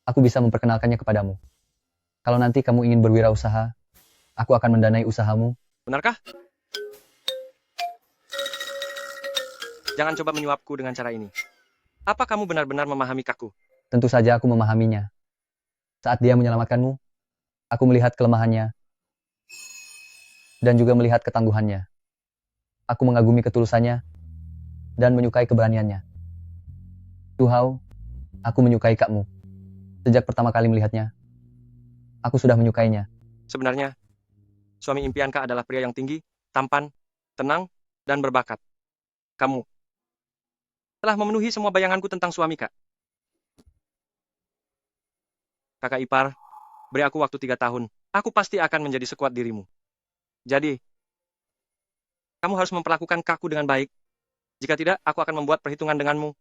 Aku bisa memperkenalkannya kepadamu. Kalau nanti kamu ingin berwirausaha, aku akan mendanai usahamu. Benarkah? Jangan coba menyuapku dengan cara ini. Apa kamu benar-benar memahami Kakku? Tentu saja aku memahaminya. Saat dia menyelamatkanmu, aku melihat kelemahannya, dan juga melihat ketangguhannya. Aku mengagumi ketulusannya, dan menyukai keberaniannya. Xu Hao, aku menyukai Kakmu. Sejak pertama kali melihatnya, aku sudah menyukainya. Sebenarnya, suami impian Kak adalah pria yang tinggi, tampan, tenang, dan berbakat. Kamu telah memenuhi semua bayanganku tentang suami Kak. Kakak ipar, beri aku waktu 3 tahun. Aku pasti akan menjadi sekuat dirimu. Jadi, kamu harus memperlakukan Kakku dengan baik. Jika tidak, aku akan membuat perhitungan denganmu.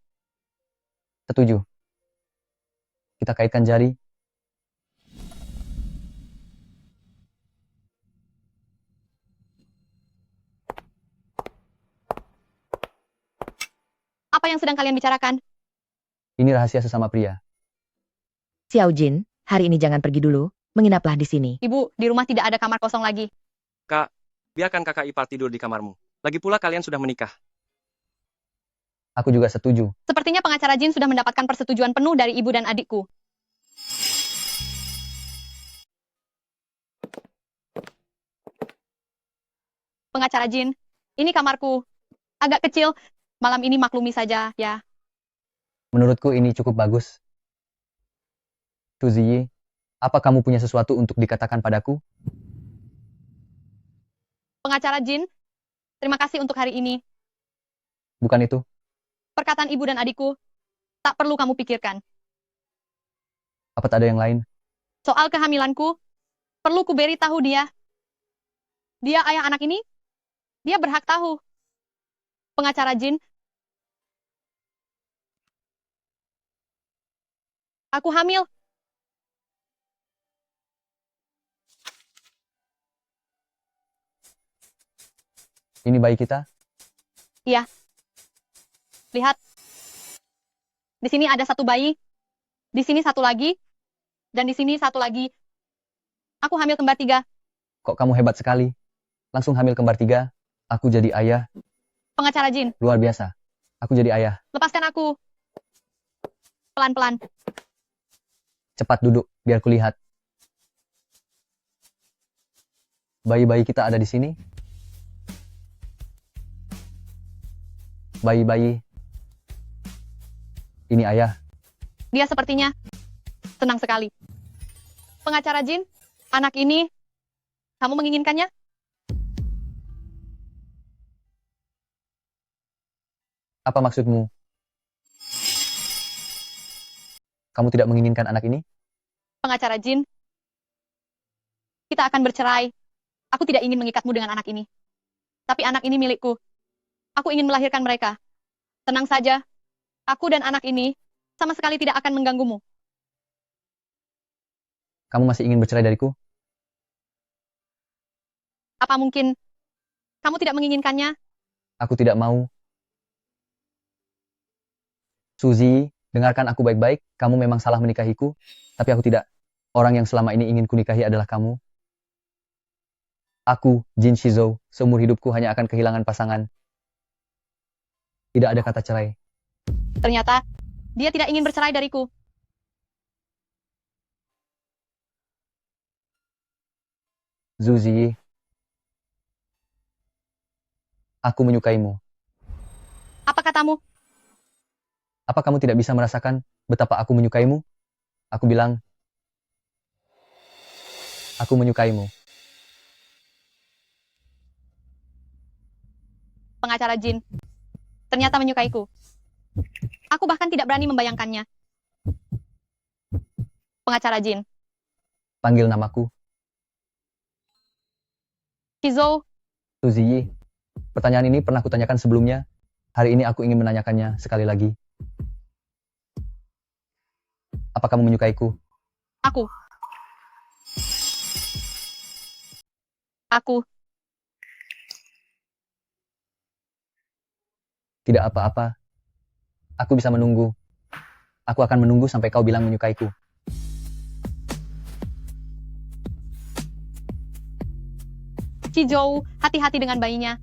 Setuju. Kita kaitkan jari. Apa yang sedang kalian bicarakan? Ini rahasia sesama pria. Xiao Jin, hari ini jangan pergi dulu, menginaplah di sini. Ibu, di rumah tidak ada kamar kosong lagi. Kak, biarkan kakak ipar tidur di kamarmu. Lagi pula kalian sudah menikah. Aku juga setuju. Sepertinya pengacara Jin sudah mendapatkan persetujuan penuh dari ibu dan adikku. Pengacara Jin, ini kamarku. Agak kecil, malam ini maklumi saja, ya. Menurutku ini cukup bagus. Suziyi, apa kamu punya sesuatu untuk dikatakan padaku? Pengacara Jin, terima kasih untuk hari ini. Bukan itu? Perkataan ibu dan adikku, tak perlu kamu pikirkan. Apa tak ada yang lain? Soal kehamilanku, perlu ku beri tahu dia. Dia ayah anak ini, dia berhak tahu. Pengacara Jin, aku hamil. Ini bayi kita? Iya. Lihat. Di sini ada satu bayi. Di sini satu lagi. Dan di sini satu lagi. Aku hamil kembar 3. Kok kamu hebat sekali? Langsung hamil kembar 3? Aku jadi ayah. Pengacara Jin, Luar biasa. Aku jadi ayah. lepaskan aku. Pelan-pelan. Cepat duduk, biar kulihat. Bayi-bayi kita ada di sini? Bayi-bayi. Ini ayah. Dia sepertinya senang sekali. Pengacara Jin, anak ini, kamu menginginkannya? Apa maksudmu? Kamu tidak menginginkan anak ini? Pengacara Jin, kita akan bercerai. Aku tidak ingin mengikatmu dengan anak ini. Tapi anak ini milikku. Aku ingin melahirkan mereka. Tenang saja, aku dan anak ini sama sekali tidak akan mengganggumu. Kamu masih ingin bercerai dariku? Apa mungkin kamu tidak menginginkannya? Aku tidak mau. Suzy, dengarkan aku baik-baik. Kamu memang salah menikahiku, tapi aku tidak. Orang yang selama ini ingin kunikahi adalah kamu. Aku, Jin Shizou, seumur hidupku hanya akan kehilangan pasangan. Tidak ada kata cerai. Ternyata, dia tidak ingin bercerai dariku. Suzy, aku menyukaimu. Apa katamu? Apa kamu tidak bisa merasakan betapa aku menyukaimu? Aku bilang, aku menyukaimu. Pengacara Jin, ternyata menyukaiku. Aku bahkan tidak berani membayangkannya. Pengacara Jin, Panggil namaku. Shizou, Suzy, pertanyaan ini pernah kutanyakan sebelumnya. Hari ini aku ingin menanyakannya sekali lagi. Apa kamu menyukaiku? aku. Aku. Tidak apa-apa. Aku bisa menunggu. Aku akan menunggu sampai kau bilang menyukaiku. Shizou, hati-hati dengan bayinya.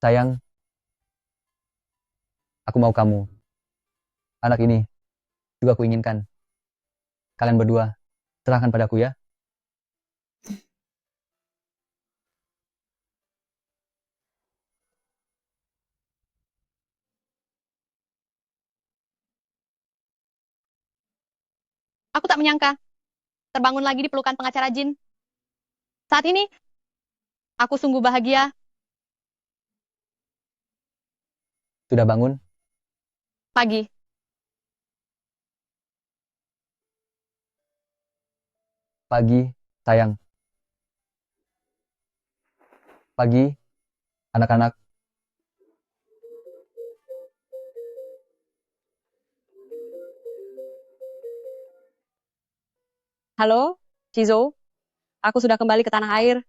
Sayang, aku mau kamu. Anak ini juga aku inginkan. Kalian berdua, serahkan padaku ya. Aku tak menyangka. Terbangun lagi di pelukan pengacara Jin. Saat ini, aku sungguh bahagia. Sudah bangun? Pagi. Pagi, sayang. pagi, anak-anak. Halo, Shizuo. Aku sudah kembali ke tanah air.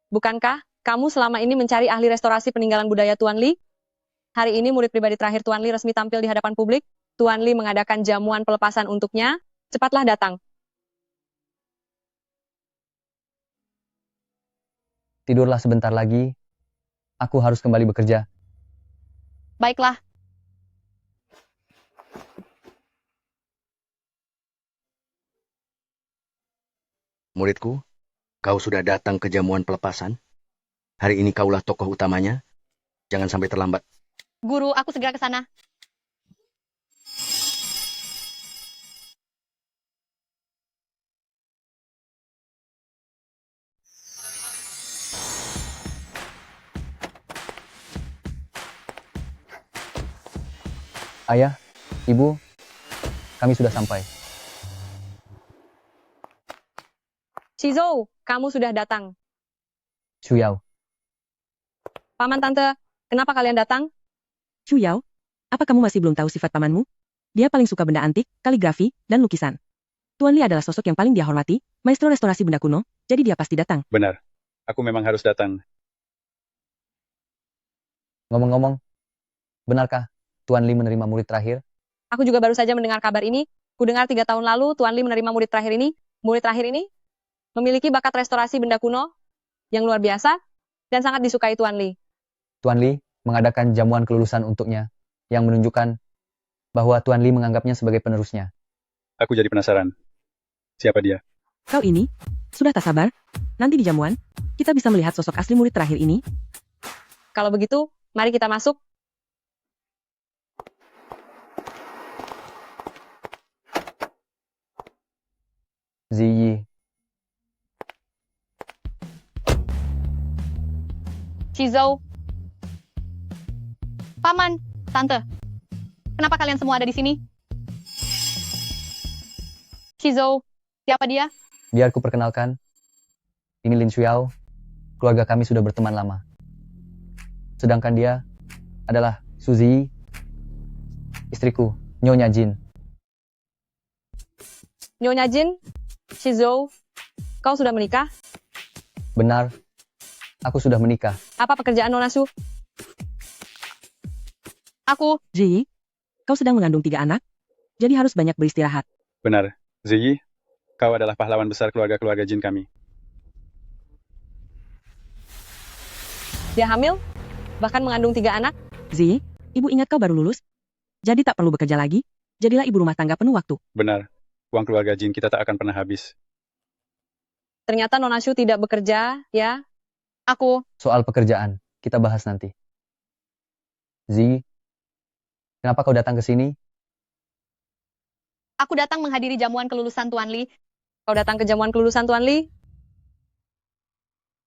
Bukankah kamu selama ini mencari ahli restorasi peninggalan budaya Tuan Li? Hari ini murid pribadi terakhir Tuan Li resmi tampil di hadapan publik. Tuan Li mengadakan jamuan pelepasan untuknya. Cepatlah datang. Tidurlah sebentar lagi. Aku harus kembali bekerja. Baiklah. Muridku, kau sudah datang ke jamuan pelepasan. Hari ini kaulah tokoh utamanya. Jangan sampai terlambat. Guru, aku segera ke sana. Ayah, Ibu, kami sudah sampai. Shizuo, kamu sudah datang. Shuyao, Paman Tante, kenapa kalian datang? Shuyao, apa kamu masih belum tahu sifat pamanmu? Dia paling suka benda antik, kaligrafi, dan lukisan. Tuan Li adalah sosok yang paling dia hormati, maestro restorasi benda kuno, jadi dia pasti datang. Benar. Aku memang harus datang. ngomong-ngomong, benarkah Tuan Li menerima murid terakhir? Aku juga baru saja mendengar kabar ini. Kudengar 3 tahun lalu Tuan Li menerima murid terakhir ini. Murid terakhir ini memiliki bakat restorasi benda kuno yang luar biasa dan sangat disukai Tuan Li. Tuan Li mengadakan jamuan kelulusan untuknya, yang menunjukkan bahwa Tuan Li menganggapnya sebagai penerusnya. Aku jadi penasaran. Siapa dia? Kau ini, sudah tak sabar? Nanti di jamuan, kita bisa melihat sosok asli murid terakhir ini. Kalau begitu, mari kita masuk. Ziyi, Shizuo. Paman, Tante. Kenapa kalian semua ada di sini? Shizuo, siapa dia? biar ku perkenalkan. Ini Lin Shuyao, keluarga kami sudah berteman lama. Sedangkan dia adalah Suzy, istriku, Nyonya Jin. Nyonya Jin, Shizuo, kau sudah menikah? Benar, aku sudah menikah. Apa pekerjaan Nona Su? Aku. Ji, kau sedang mengandung 3 anak, jadi harus banyak beristirahat. Benar. Ziyi, kau adalah pahlawan besar keluarga-keluarga Jin kami. Dia hamil? Bahkan mengandung 3 anak? Zi, ibu ingat kau baru lulus? Jadi tak perlu bekerja lagi, jadilah ibu rumah tangga penuh waktu. Benar. Uang keluarga Jin kita tak akan pernah habis. Ternyata Nona Su tidak bekerja, ya? Aku. Soal pekerjaan, kita bahas nanti. Zi, kenapa kau datang ke sini? Aku datang menghadiri jamuan kelulusan Tuan Li. Kau datang ke jamuan kelulusan Tuan Li?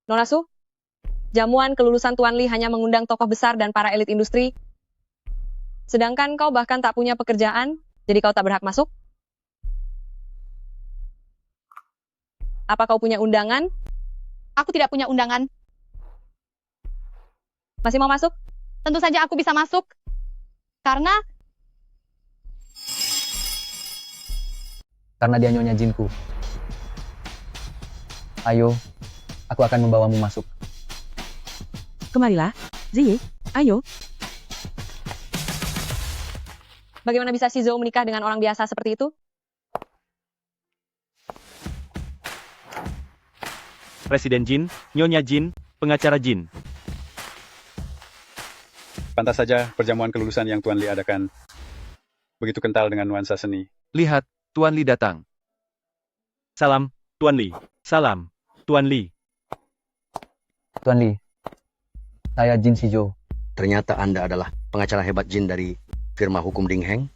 Nona Su, jamuan kelulusan Tuan Li hanya mengundang tokoh besar dan para elit industri. Sedangkan kau bahkan tak punya pekerjaan, jadi kau tak berhak masuk. Apa kau punya undangan? Aku tidak punya undangan. Masih mau masuk? Tentu saja aku bisa masuk. Karena dia Nyonya Jinku. Ayo, aku akan membawamu masuk. Kemarilah, Zi, ayo. Bagaimana bisa Shizuo menikah dengan orang biasa seperti itu? Presiden Jin, Nyonya Jin, pengacara Jin. Pantas saja perjamuan kelulusan yang Tuan Li adakan begitu kental dengan nuansa seni. Lihat, Tuan Li datang. Salam, Tuan Li. Salam, Tuan Li. Tuan Li, saya Jin Shizuo. Ternyata Anda adalah pengacara hebat Jin dari firma hukum Ding Heng.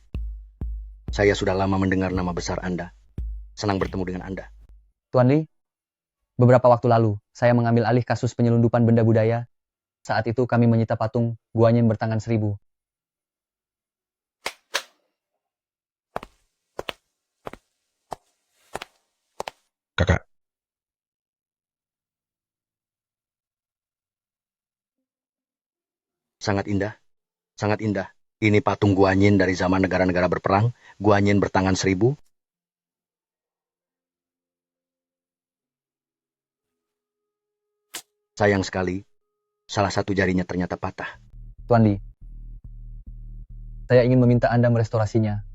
Saya sudah lama mendengar nama besar Anda. Senang bertemu dengan Anda. Tuan Li, beberapa waktu lalu, saya mengambil alih kasus penyelundupan benda budaya. Saat itu kami menyita patung Guanyin bertangan 1000. Kakak, Sangat indah. Sangat indah. Ini patung Guanyin dari zaman negara-negara berperang. Guanyin bertangan 1000. Sayang sekali, salah satu jarinya ternyata patah. Tuan Li, saya ingin meminta Anda merestorasinya.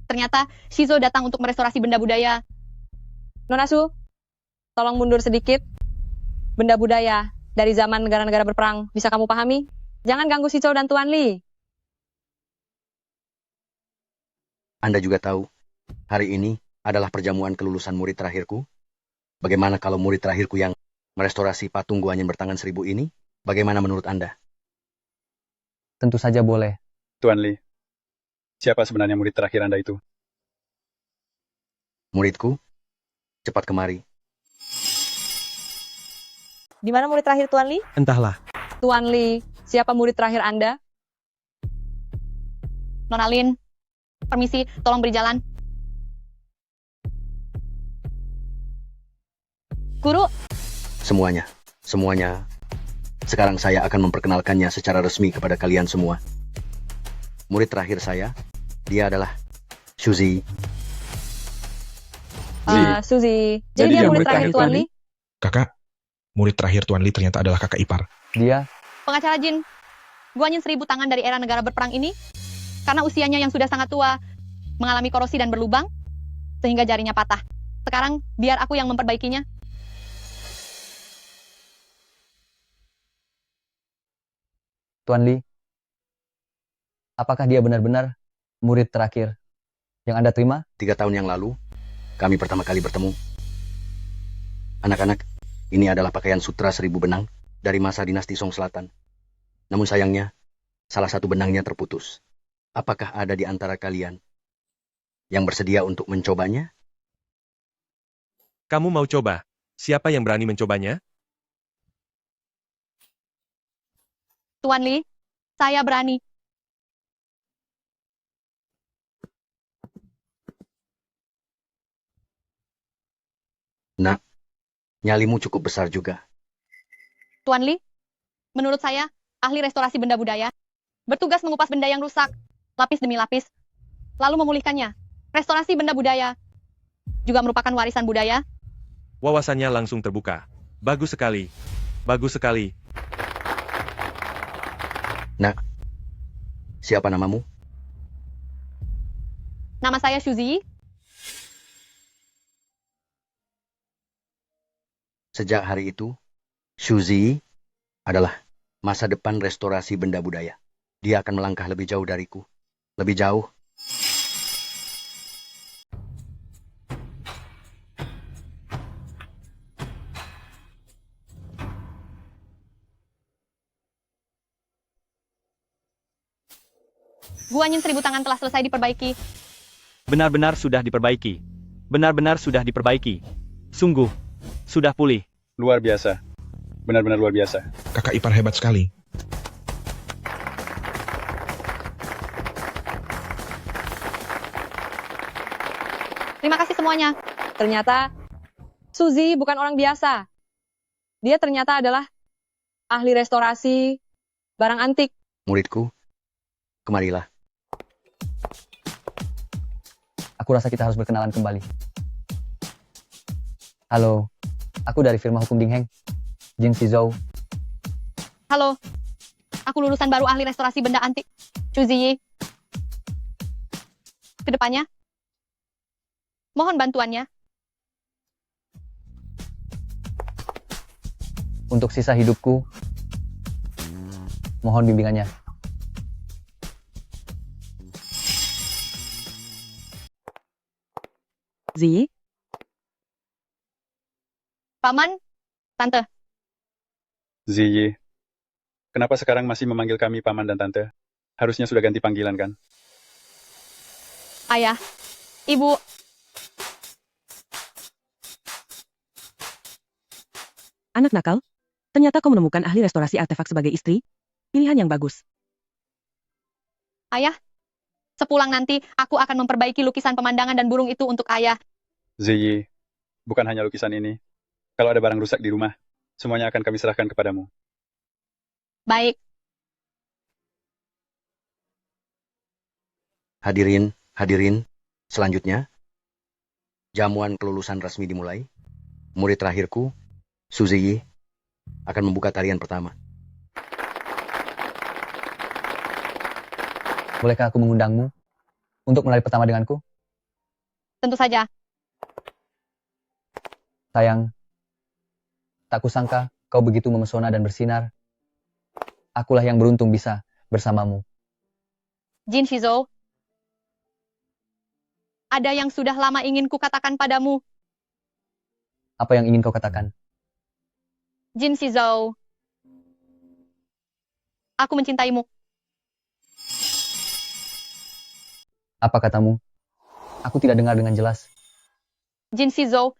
Ternyata Shizo datang untuk merestorasi benda budaya. Nona Su, tolong mundur sedikit. Benda budaya dari zaman negara-negara berperang, bisa kamu pahami? Jangan ganggu Shizo dan Tuan Li. Anda juga tahu, hari ini adalah perjamuan kelulusan murid terakhirku. Bagaimana kalau murid terakhirku yang merestorasi patung Guanyin bertangan 1000 ini? Bagaimana menurut Anda? Tentu saja boleh. Tuan Li, siapa sebenarnya murid terakhir Anda itu? Muridku, cepat kemari. Di mana murid terakhir Tuan Li? Entahlah. Tuan Li, siapa murid terakhir Anda? Nona Lin, permisi, tolong beri jalan. Guru, Semuanya. Sekarang saya akan memperkenalkannya secara resmi kepada kalian semua. Murid terakhir saya, dia adalah Suzy. Suzy. Jadi dia murid terakhir Tuan Li? Kakak, murid terakhir Tuan Li ternyata adalah kakak ipar. Dia pengacara Jin. Guanyin 1000 tangan dari era negara berperang ini, karena usianya yang sudah sangat tua, mengalami korosi dan berlubang, sehingga jarinya patah. Sekarang, biar aku yang memperbaikinya. Tuan Li, apakah dia benar-benar murid terakhir yang Anda terima? 3 tahun yang lalu, kami pertama kali bertemu. Anak-anak, ini adalah pakaian sutra 1000 benang dari masa dinasti Song Selatan. Namun sayangnya, salah satu benangnya terputus. Apakah ada di antara kalian yang bersedia untuk mencobanya? Kamu mau coba? Siapa yang berani mencobanya? Tuan Li, saya berani. Nak, nyalimu cukup besar juga. Tuan Li, menurut saya, ahli restorasi benda budaya, bertugas mengupas benda yang rusak, lapis demi lapis, lalu memulihkannya. Restorasi benda budaya juga merupakan warisan budaya. Wawasannya langsung terbuka. Bagus sekali. Bagus sekali. Nak, siapa namamu? Nama saya Suzy. Sejak hari itu, Suzy adalah masa depan restorasi benda budaya. Dia akan melangkah lebih jauh dariku. Lebih jauh. Guanyin 1000 tangan telah selesai diperbaiki. Benar-benar sudah diperbaiki. Benar-benar sudah diperbaiki. Sungguh, sudah pulih. Luar biasa. Benar-benar luar biasa. Kakak ipar hebat sekali. Terima kasih semuanya. Ternyata, Suzy bukan orang biasa. Dia ternyata adalah ahli restorasi barang antik. Muridku, kemarilah. Aku rasa kita harus berkenalan kembali. Halo, aku dari firma hukum Dingheng, Jin Shizou. Halo, aku lulusan baru ahli restorasi benda antik, Suzy. Kedepannya, mohon bantuannya. Untuk sisa hidupku, mohon bimbingannya. Zi, Paman, Tante. Ziyi, kenapa sekarang masih memanggil kami paman dan tante? Harusnya sudah ganti panggilan kan? Ayah, Ibu. anak nakal, ternyata kau menemukan ahli restorasi artefak sebagai istri? Pilihan yang bagus. Ayah, sepulang nanti, aku akan memperbaiki lukisan pemandangan dan burung itu untuk ayah. Ziyi, bukan hanya lukisan ini. Kalau ada barang rusak di rumah, semuanya akan kami serahkan kepadamu. Baik. Hadirin, selanjutnya, jamuan kelulusan resmi dimulai. Murid terakhirku, Suzy Yi, akan membuka tarian pertama. Bolehkah aku mengundangmu untuk menari pertama denganku? Tentu saja. Sayang, tak kusangka kau begitu memesona dan bersinar. Akulah yang beruntung bisa bersamamu. Jin Shizhou, ada yang sudah lama ingin kukatakan padamu. Apa yang ingin kau katakan? Jin Shizhou, aku mencintaimu. Apa katamu? Aku tidak dengar dengan jelas. Jin Shizhou,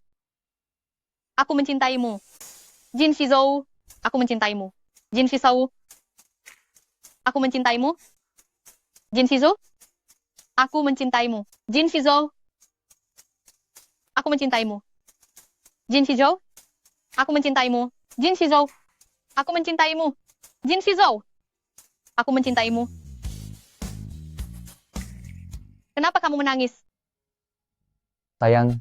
aku mencintaimu. Jin Shizhou, aku mencintaimu. Jin Shizhou, aku mencintaimu. Jin Shizhou, aku mencintaimu. Jin Shizhou, aku mencintaimu. Jin Shizhou, aku mencintaimu. Jin Shizhou, aku mencintaimu. Jin Shizhou, aku mencintaimu. Kenapa kamu menangis? Sayang,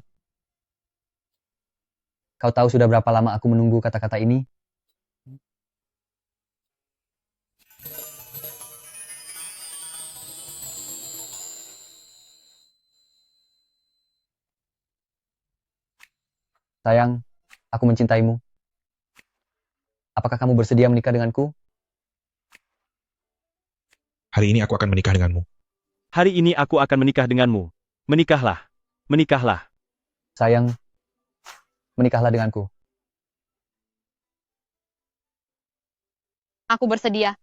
kau tahu sudah berapa lama aku menunggu kata-kata ini? Sayang, aku mencintaimu. Apakah kamu bersedia menikah denganku? Hari ini aku akan menikah denganmu. Hari ini aku akan menikah denganmu. Menikahlah. Menikahlah. Sayang, menikahlah denganku. Aku bersedia.